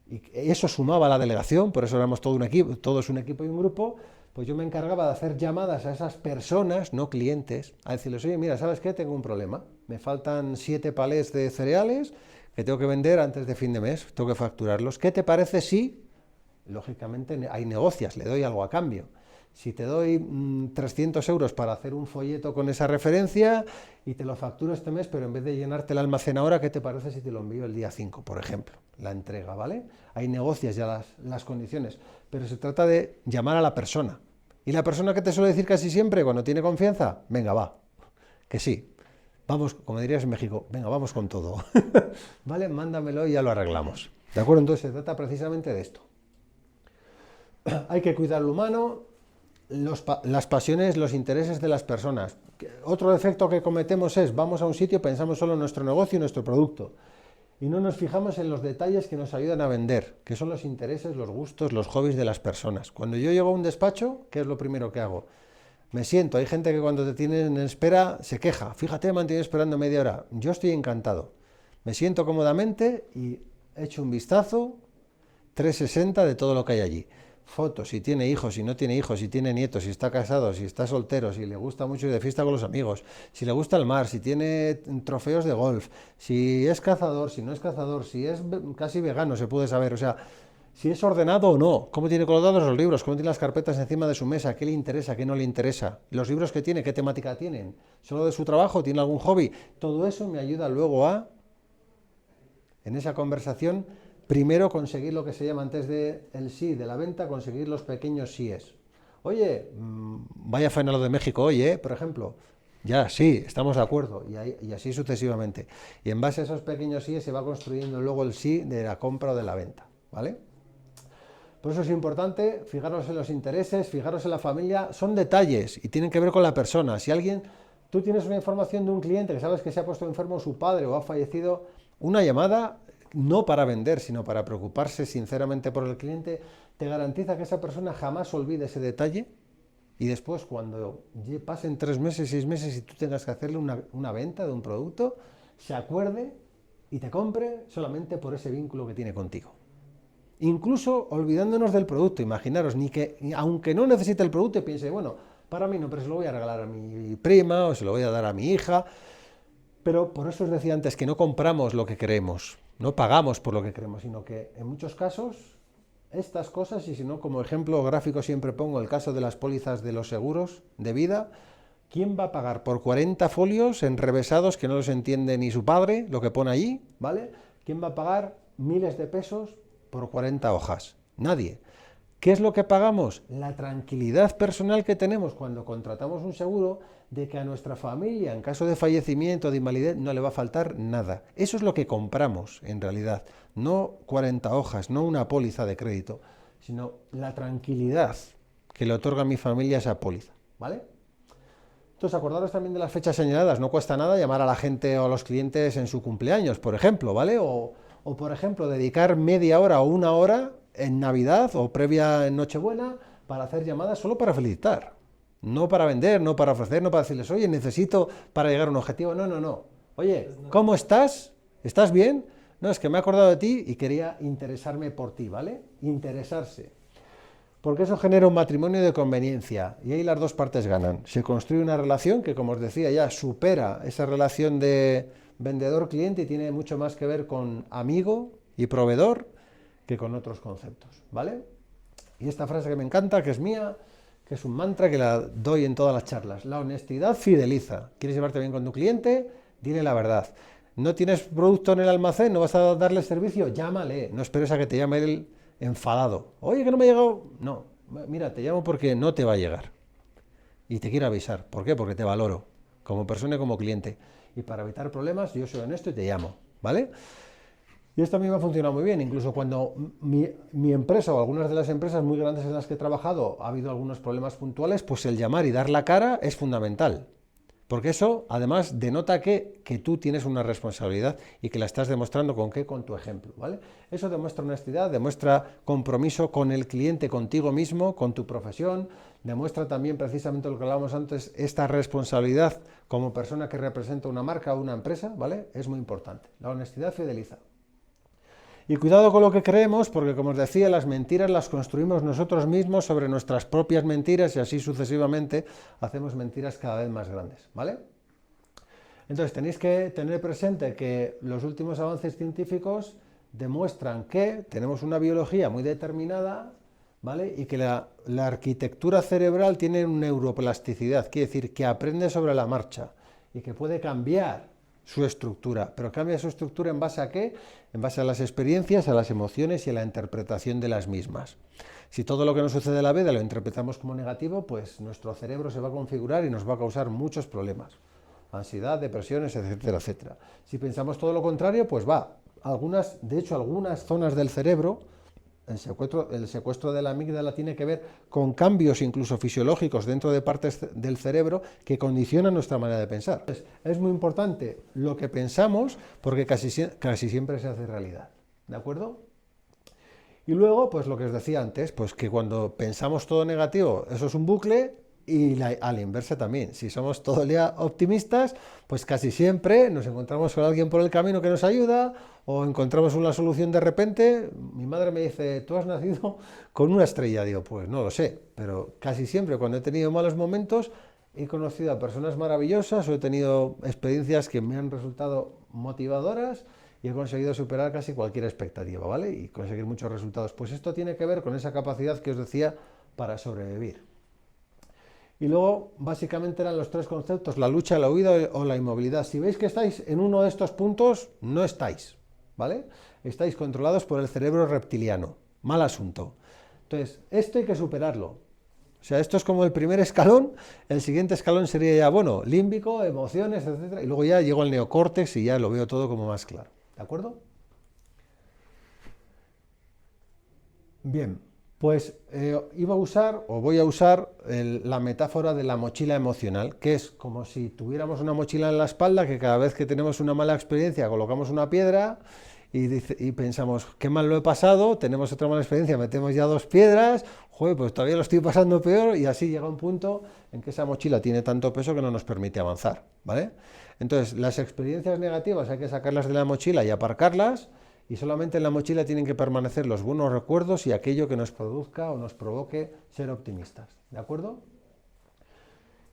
y eso sumaba a la delegación, por eso éramos todo un equipo, todos un equipo y un grupo, pues yo me encargaba de hacer llamadas a esas personas, no clientes, a decirles, oye, mira, ¿sabes qué? Tengo un problema. Me faltan 7 palés de cereales que tengo que vender antes de fin de mes, tengo que facturarlos. ¿Qué te parece si, lógicamente, hay negocias, le doy algo a cambio? Si te doy 300 euros para hacer un folleto con esa referencia y te lo facturo este mes, pero en vez de llenarte el almacén ahora, ¿qué te parece si te lo envío el día 5, por ejemplo? La entrega, ¿vale? Hay negocias ya las condiciones, pero se trata de llamar a la persona. ¿Y la persona que te suele decir casi siempre cuando tiene confianza? Venga, va, que sí. Vamos, como dirías en México, venga, vamos con todo. ¿Vale? Mándamelo y ya lo arreglamos. ¿De acuerdo? Entonces se trata precisamente de esto. Hay que cuidar lo humano, las pasiones, los intereses de las personas. Otro defecto que cometemos es, vamos a un sitio, pensamos solo en nuestro negocio y nuestro producto. Y no nos fijamos en los detalles que nos ayudan a vender, que son los intereses, los gustos, los hobbies de las personas. Cuando yo llego a un despacho, ¿qué es lo primero que hago? Me siento, hay gente que cuando te tienen en espera se queja. Fíjate, me han tenido esperando media hora. Yo estoy encantado. Me siento cómodamente y echo un vistazo 360 de todo lo que hay allí. Fotos, si tiene hijos, si no tiene hijos, si tiene nietos, si está casado, si está soltero, si le gusta mucho ir de fiesta con los amigos, si le gusta el mar, si tiene trofeos de golf, si es cazador, si no es cazador, si es casi vegano, se puede saber, o sea, si es ordenado o no, cómo tiene colocados los libros, cómo tiene las carpetas encima de su mesa, qué le interesa, qué no le interesa, los libros que tiene, qué temática tienen, solo de su trabajo, tiene algún hobby, todo eso me ayuda luego a en esa conversación, primero conseguir lo que se llama antes del sí de la venta, conseguir los pequeños síes. Oye, vaya faena lo de México hoy, por ejemplo. Ya, sí, estamos de acuerdo, y así sucesivamente. Y en base a esos pequeños síes se va construyendo luego el sí de la compra o de la venta, ¿vale? Por eso es importante fijaros en los intereses, fijaros en la familia, son detalles y tienen que ver con la persona. Si tú tienes una información de un cliente que sabes que se ha puesto enfermo su padre o ha fallecido, una llamada no para vender, sino para preocuparse sinceramente por el cliente, te garantiza que esa persona jamás olvide ese detalle y después cuando pasen 3 meses, 6 meses y tú tengas que hacerle una venta de un producto, se acuerde y te compre solamente por ese vínculo que tiene contigo. Incluso olvidándonos del producto, imaginaros, aunque no necesite el producto, piense, bueno, para mí no, pero se lo voy a regalar a mi prima o se lo voy a dar a mi hija. Pero por eso os decía antes que no compramos lo que queremos, no pagamos por lo que queremos, sino que en muchos casos estas cosas, y si no, como ejemplo gráfico siempre pongo el caso de las pólizas de los seguros de vida, ¿quién va a pagar por 40 folios enrevesados que no los entiende ni su padre, lo que pone allí, ¿vale? ¿Quién va a pagar miles de pesos por 40 hojas? Nadie. ¿Qué es lo que pagamos? La tranquilidad personal que tenemos cuando contratamos un seguro de que a nuestra familia, en caso de fallecimiento o de invalidez, no le va a faltar nada. Eso es lo que compramos, en realidad. No 40 hojas, no una póliza de crédito, sino la tranquilidad que le otorga a mi familia esa póliza, ¿vale? Entonces, acordaros también de las fechas señaladas. No cuesta nada llamar a la gente o a los clientes en su cumpleaños, por ejemplo, ¿vale? O por ejemplo, dedicar media hora o una hora en Navidad o previa en Nochebuena para hacer llamadas solo para felicitar. No para vender, no para ofrecer, no para decirles, oye, necesito para llegar a un objetivo. No, no, no. Oye, ¿cómo estás? ¿Estás bien? No, es que me he acordado de ti y quería interesarme por ti, ¿vale? Interesarse. Porque eso genera un matrimonio de conveniencia y ahí las dos partes ganan. Se construye una relación que, como os decía, ya supera esa relación de vendedor-cliente y tiene mucho más que ver con amigo y proveedor que con otros conceptos, ¿vale? Y esta frase que me encanta, que es mía, que es un mantra que la doy en todas las charlas. La honestidad fideliza. ¿Quieres llevarte bien con tu cliente? Dile la verdad. ¿No tienes producto en el almacén? ¿No vas a darle servicio? Llámale. No esperes a que te llame él enfadado. Oye, que no me ha llegado. No, mira, te llamo porque no te va a llegar. Y te quiero avisar. ¿Por qué? Porque te valoro, como persona y como cliente. Y para evitar problemas, yo soy honesto y te llamo, ¿vale? Y esto a mí me ha funcionado muy bien, incluso cuando mi empresa o algunas de las empresas muy grandes en las que he trabajado ha habido algunos problemas puntuales, pues el llamar y dar la cara es fundamental. Porque eso, además, denota que tú tienes una responsabilidad y que la estás demostrando ¿con qué? Con tu ejemplo, ¿vale? Eso demuestra honestidad, demuestra compromiso con el cliente, contigo mismo, con tu profesión, demuestra también precisamente lo que hablábamos antes, esta responsabilidad como persona que representa una marca o una empresa, ¿vale? Es muy importante. La honestidad fideliza. Y cuidado con lo que creemos, porque como os decía, las mentiras las construimos nosotros mismos sobre nuestras propias mentiras y así sucesivamente hacemos mentiras cada vez más grandes, ¿vale? Entonces tenéis que tener presente que los últimos avances científicos demuestran que tenemos una biología muy determinada, ¿vale? Y que la arquitectura cerebral tiene una neuroplasticidad, quiere decir que aprende sobre la marcha y que puede cambiar su estructura, pero cambia su estructura ¿en base a qué? En base a las experiencias, a las emociones y a la interpretación de las mismas. Si todo lo que nos sucede en la vida lo interpretamos como negativo, pues nuestro cerebro se va a configurar y nos va a causar muchos problemas. Ansiedad, depresiones, etcétera, etcétera. Si pensamos todo lo contrario, pues de hecho, algunas zonas del cerebro, el secuestro de la amígdala tiene que ver con cambios incluso fisiológicos dentro de partes del cerebro que condicionan nuestra manera de pensar. Es muy importante lo que pensamos porque casi siempre se hace realidad, ¿de acuerdo? Y luego, pues lo que os decía antes, pues que cuando pensamos todo negativo, eso es un bucle. Y a la inversa también, si somos todo el día optimistas, pues casi siempre nos encontramos con alguien por el camino que nos ayuda o encontramos una solución de repente. Mi madre me dice, ¿tú has nacido con una estrella? Digo, pues no lo sé, pero casi siempre cuando he tenido malos momentos he conocido a personas maravillosas o he tenido experiencias que me han resultado motivadoras y he conseguido superar casi cualquier expectativa, ¿vale? Y conseguir muchos resultados. Pues esto tiene que ver con esa capacidad que os decía para sobrevivir. Y luego, básicamente eran los 3 conceptos, la lucha, la huida o la inmovilidad. Si veis que estáis en uno de estos puntos, no estáis. ¿vale? Estáis controlados por el cerebro reptiliano. Mal asunto. Entonces, esto hay que superarlo. O sea, esto es como el primer escalón. El siguiente escalón sería ya, bueno, límbico, emociones, etcétera. Y luego ya llego al neocórtex y ya lo veo todo como más claro. ¿De acuerdo? Bien, pues iba a usar o voy a usar la metáfora de la mochila emocional, que es como si tuviéramos una mochila en la espalda que cada vez que tenemos una mala experiencia colocamos una piedra y pensamos, qué mal lo he pasado, tenemos otra mala experiencia, metemos ya 2 piedras, joder, pues todavía lo estoy pasando peor y así llega un punto en que esa mochila tiene tanto peso que no nos permite avanzar, ¿vale? Entonces, las experiencias negativas hay que sacarlas de la mochila y aparcarlas y solamente en la mochila tienen que permanecer los buenos recuerdos y aquello que nos produzca o nos provoque ser optimistas, ¿de acuerdo?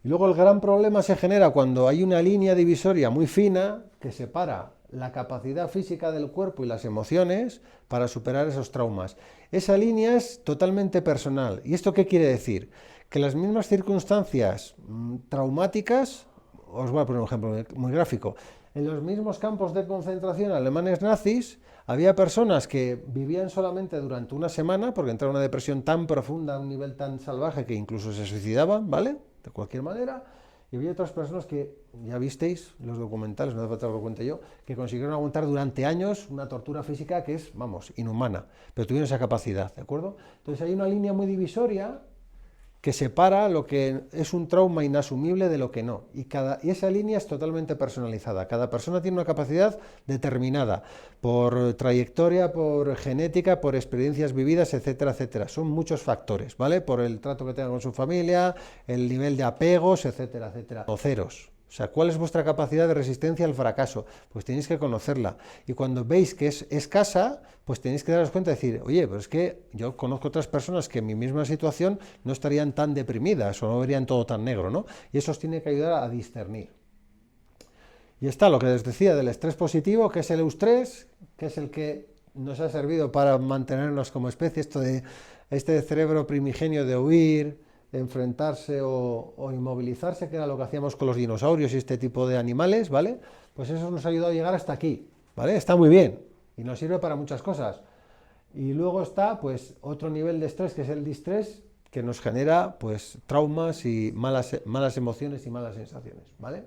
Y luego el gran problema se genera cuando hay una línea divisoria muy fina que separa la capacidad física del cuerpo y las emociones para superar esos traumas. Esa línea es totalmente personal. ¿Y esto qué quiere decir? Que las mismas circunstancias traumáticas, os voy a poner un ejemplo muy gráfico, en los mismos campos de concentración alemanes nazis, había personas que vivían solamente durante una semana porque entraron en una depresión tan profunda, a un nivel tan salvaje que incluso se suicidaban, ¿vale? De cualquier manera. Y había otras personas que, ya visteis los documentales, no hace falta que lo cuente yo, que consiguieron aguantar durante años una tortura física que es, vamos, inhumana, pero tuvieron esa capacidad, ¿de acuerdo? Entonces hay una línea muy divisoria que separa lo que es un trauma inasumible de lo que no. Y esa línea es totalmente personalizada. Cada persona tiene una capacidad determinada por trayectoria, por genética, por experiencias vividas, etcétera, etcétera. Son muchos factores, ¿vale? Por el trato que tenga con su familia, el nivel de apegos, etcétera, etcétera. O ceros. O sea, ¿cuál es vuestra capacidad de resistencia al fracaso? Pues tenéis que conocerla. Y cuando veis que es escasa, pues tenéis que daros cuenta y decir, oye, pero es que yo conozco otras personas que en mi misma situación no estarían tan deprimidas o no verían todo tan negro, ¿no? Y eso os tiene que ayudar a discernir. Y está lo que les decía del estrés positivo, que es el eustrés, que es el que nos ha servido para mantenernos como especie, esto de este cerebro primigenio de huir, enfrentarse o inmovilizarse, que era lo que hacíamos con los dinosaurios y este tipo de animales, ¿vale? Pues eso nos ha ayudado a llegar hasta aquí, ¿vale? Está muy bien y nos sirve para muchas cosas. Y luego está, pues, otro nivel de estrés, que es el distrés, que nos genera, pues, traumas y malas emociones y malas sensaciones, ¿vale?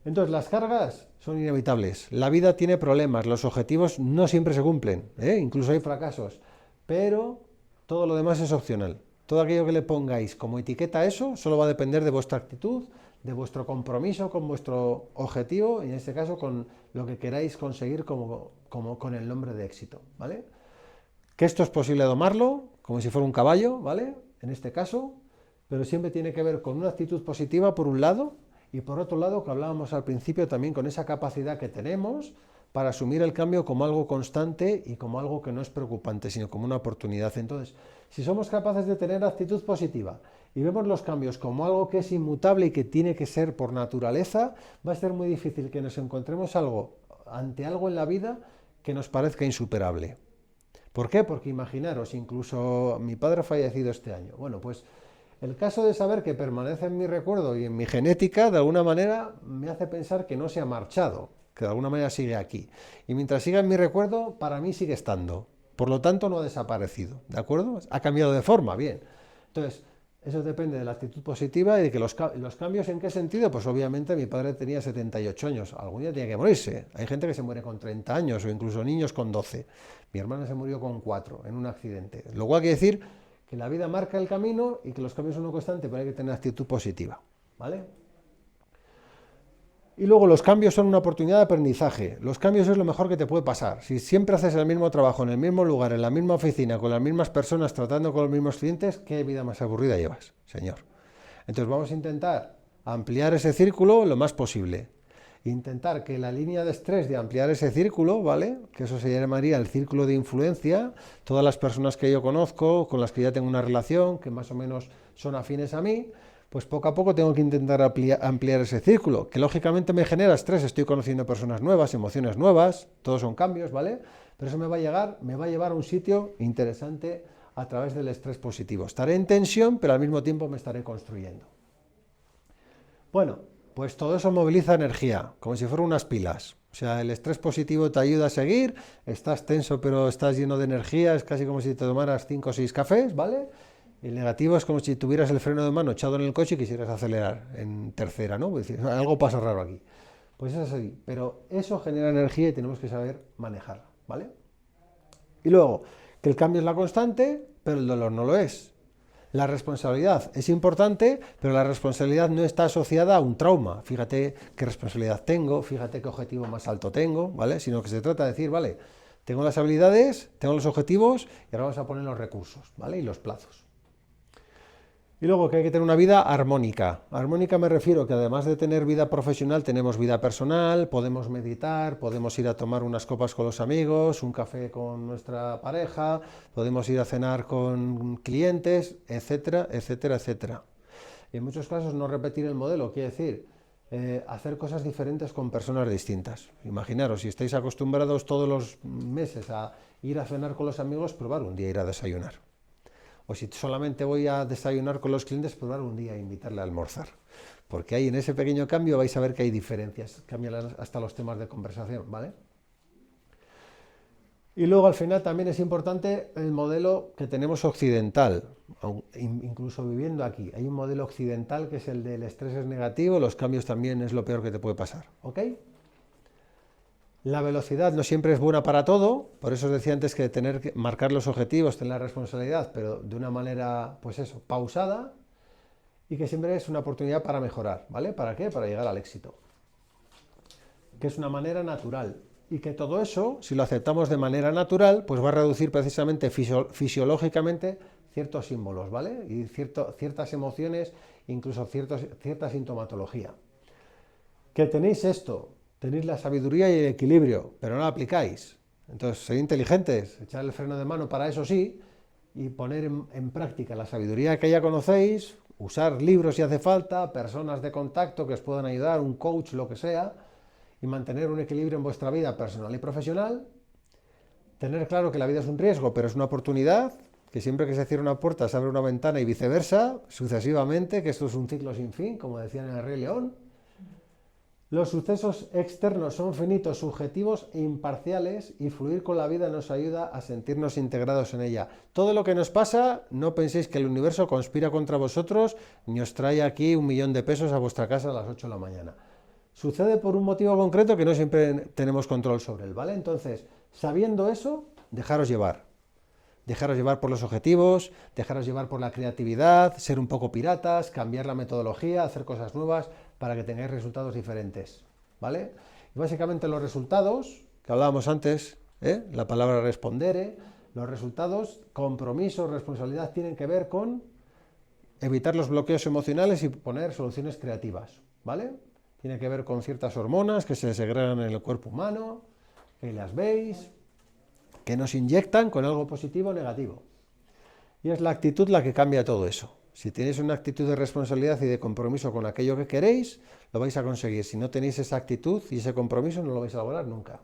Entonces, las cargas son inevitables. La vida tiene problemas, los objetivos no siempre se cumplen, incluso hay fracasos, pero todo lo demás es opcional. Todo aquello que le pongáis como etiqueta a eso solo va a depender de vuestra actitud, de vuestro compromiso con vuestro objetivo y en este caso con lo que queráis conseguir como con el nombre de éxito, ¿vale? Que esto es posible domarlo, como si fuera un caballo, ¿vale? En este caso, pero siempre tiene que ver con una actitud positiva por un lado y por otro lado, que hablábamos al principio también con esa capacidad que tenemos para asumir el cambio como algo constante y como algo que no es preocupante, sino como una oportunidad. Entonces, si somos capaces de tener actitud positiva y vemos los cambios como algo que es inmutable y que tiene que ser por naturaleza, va a ser muy difícil que nos encontremos ante algo en la vida que nos parezca insuperable. ¿Por qué? Porque imaginaros, incluso mi padre ha fallecido este año. Bueno, pues el caso de saber que permanece en mi recuerdo y en mi genética, de alguna manera, me hace pensar que no se ha marchado, que de alguna manera sigue aquí. Y mientras siga en mi recuerdo, para mí sigue estando. Por lo tanto, no ha desaparecido, ¿de acuerdo? Ha cambiado de forma, bien. Entonces, eso depende de la actitud positiva y de que los cambios, ¿en qué sentido? Pues obviamente mi padre tenía 78 años, algún día tenía que morirse. Hay gente que se muere con 30 años o incluso niños con 12. Mi hermana se murió con 4 en un accidente. Lo cual quiere decir que la vida marca el camino y que los cambios son no constantes, pero hay que tener actitud positiva, ¿vale? Y luego los cambios son una oportunidad de aprendizaje. Los cambios es lo mejor que te puede pasar. Si siempre haces el mismo trabajo, en el mismo lugar, en la misma oficina, con las mismas personas, tratando con los mismos clientes, ¿qué vida más aburrida llevas, señor? Entonces vamos a intentar ampliar ese círculo lo más posible. Intentar que la línea de estrés de ampliar ese círculo, ¿vale? Que eso se llamaría el círculo de influencia. Todas las personas que yo conozco, con las que ya tengo una relación, que más o menos son afines a mí, pues poco a poco tengo que intentar ampliar ese círculo, que lógicamente me genera estrés, estoy conociendo personas nuevas, emociones nuevas, todos son cambios, ¿vale? Pero eso me va a llevar a un sitio interesante a través del estrés positivo. Estaré en tensión, pero al mismo tiempo me estaré construyendo. Bueno, pues todo eso moviliza energía, como si fueran unas pilas. O sea, el estrés positivo te ayuda a seguir, estás tenso pero estás lleno de energía, es casi como si te tomaras 5 o 6 cafés, ¿vale? El negativo es como si tuvieras el freno de mano echado en el coche y quisieras acelerar en tercera, ¿no? Pues decir, algo pasa raro aquí. Pues es así, pero eso genera energía y tenemos que saber manejarla, ¿vale? Y luego, que el cambio es la constante, pero el dolor no lo es. La responsabilidad es importante, pero la responsabilidad no está asociada a un trauma. Fíjate qué responsabilidad tengo, fíjate qué objetivo más alto tengo, ¿vale? Sino que se trata de decir, vale, tengo las habilidades, tengo los objetivos y ahora vamos a poner los recursos, ¿vale? Y los plazos. Y luego que hay que tener una vida armónica. Armónica me refiero que además de tener vida profesional, tenemos vida personal, podemos meditar, podemos ir a tomar unas copas con los amigos, un café con nuestra pareja, podemos ir a cenar con clientes, etcétera, etcétera, etcétera. Y en muchos casos no repetir el modelo, quiere decir hacer cosas diferentes con personas distintas. Imaginaros, si estáis acostumbrados todos los meses a ir a cenar con los amigos, probar un día ir a desayunar. O si solamente voy a desayunar con los clientes, probar un día e invitarle a almorzar. Porque ahí en ese pequeño cambio vais a ver que hay diferencias, cambian hasta los temas de conversación, ¿vale? Y luego al final también es importante el modelo que tenemos occidental, incluso viviendo aquí. Hay un modelo occidental que es el del estrés es negativo, los cambios también es lo peor que te puede pasar, ¿ok? La velocidad no siempre es buena para todo, por eso os decía antes que tener que marcar los objetivos, tener la responsabilidad, pero de una manera, pues eso, pausada, y que siempre es una oportunidad para mejorar, ¿vale? ¿Para qué? Para llegar al éxito. Que es una manera natural. Y que todo eso, si lo aceptamos de manera natural, pues va a reducir precisamente fisiológicamente ciertos símbolos, ¿vale? Y ciertas emociones, incluso cierta sintomatología. Que tenéis esto. Tenéis la sabiduría y el equilibrio, pero no la aplicáis. Entonces, sed inteligentes, echar el freno de mano para eso sí, y poner en práctica la sabiduría que ya conocéis, usar libros si hace falta, personas de contacto que os puedan ayudar, un coach, lo que sea, y mantener un equilibrio en vuestra vida personal y profesional. Tener claro que la vida es un riesgo, pero es una oportunidad, que siempre que se cierra una puerta se abre una ventana y viceversa, sucesivamente, que esto es un ciclo sin fin, como decían en el Rey León. Los sucesos externos son finitos, subjetivos e imparciales y fluir con la vida nos ayuda a sentirnos integrados en ella. Todo lo que nos pasa, no penséis que el universo conspira contra vosotros ni os trae aquí 1 millón de pesos a vuestra casa a las 8 de la mañana. Sucede por un motivo concreto que no siempre tenemos control sobre él, ¿vale? Entonces, sabiendo eso, dejaros llevar. Dejaros llevar por los objetivos, dejaros llevar por la creatividad, ser un poco piratas, cambiar la metodología, hacer cosas nuevas para que tengáis resultados diferentes, ¿vale? Y básicamente los resultados, que hablábamos antes, la palabra respondere, los resultados, compromiso, responsabilidad, tienen que ver con evitar los bloqueos emocionales y poner soluciones creativas, ¿vale? Tiene que ver con ciertas hormonas que se segregan en el cuerpo humano, que las veis, que nos inyectan con algo positivo o negativo. Y es la actitud la que cambia todo eso. Si tenéis una actitud de responsabilidad y de compromiso con aquello que queréis, lo vais a conseguir. Si no tenéis esa actitud y ese compromiso, no lo vais a lograr nunca.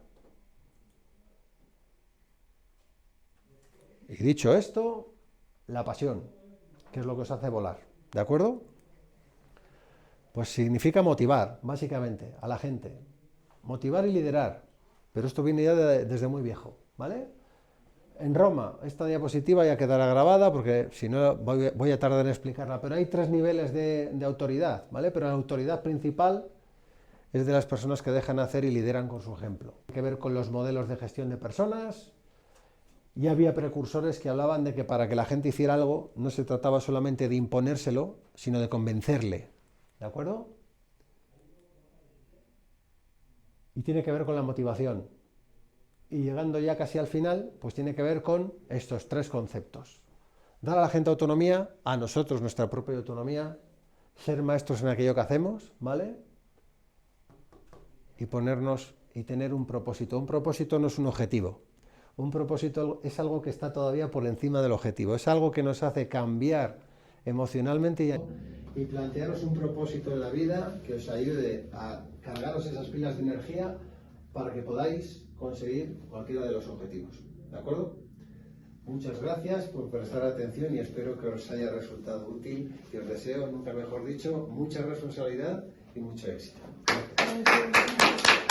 Y dicho esto, la pasión, que es lo que os hace volar. ¿De acuerdo? Pues significa motivar, básicamente, a la gente. Motivar y liderar. Pero esto viene ya desde muy viejo, ¿vale? En Roma, esta diapositiva ya quedará grabada porque si no voy a tardar en explicarla, pero hay 3 niveles de autoridad, ¿vale? Pero la autoridad principal es de las personas que dejan hacer y lideran con su ejemplo. Tiene que ver con los modelos de gestión de personas. Ya había precursores que hablaban de que para que la gente hiciera algo no se trataba solamente de imponérselo, sino de convencerle, ¿de acuerdo? Y tiene que ver con la motivación. Y llegando ya casi al final, pues tiene que ver con estos 3 conceptos. Dar a la gente autonomía, a nosotros nuestra propia autonomía, ser maestros en aquello que hacemos, ¿vale? Y ponernos y tener un propósito. Un propósito no es un objetivo. Un propósito es algo que está todavía por encima del objetivo. Es algo que nos hace cambiar emocionalmente y plantearos un propósito en la vida que os ayude a cargaros esas pilas de energía para que podáis conseguir cualquiera de los objetivos. ¿De acuerdo? Muchas gracias por prestar atención y espero que os haya resultado útil y os deseo, nunca mejor dicho, mucha responsabilidad y mucho éxito. Gracias.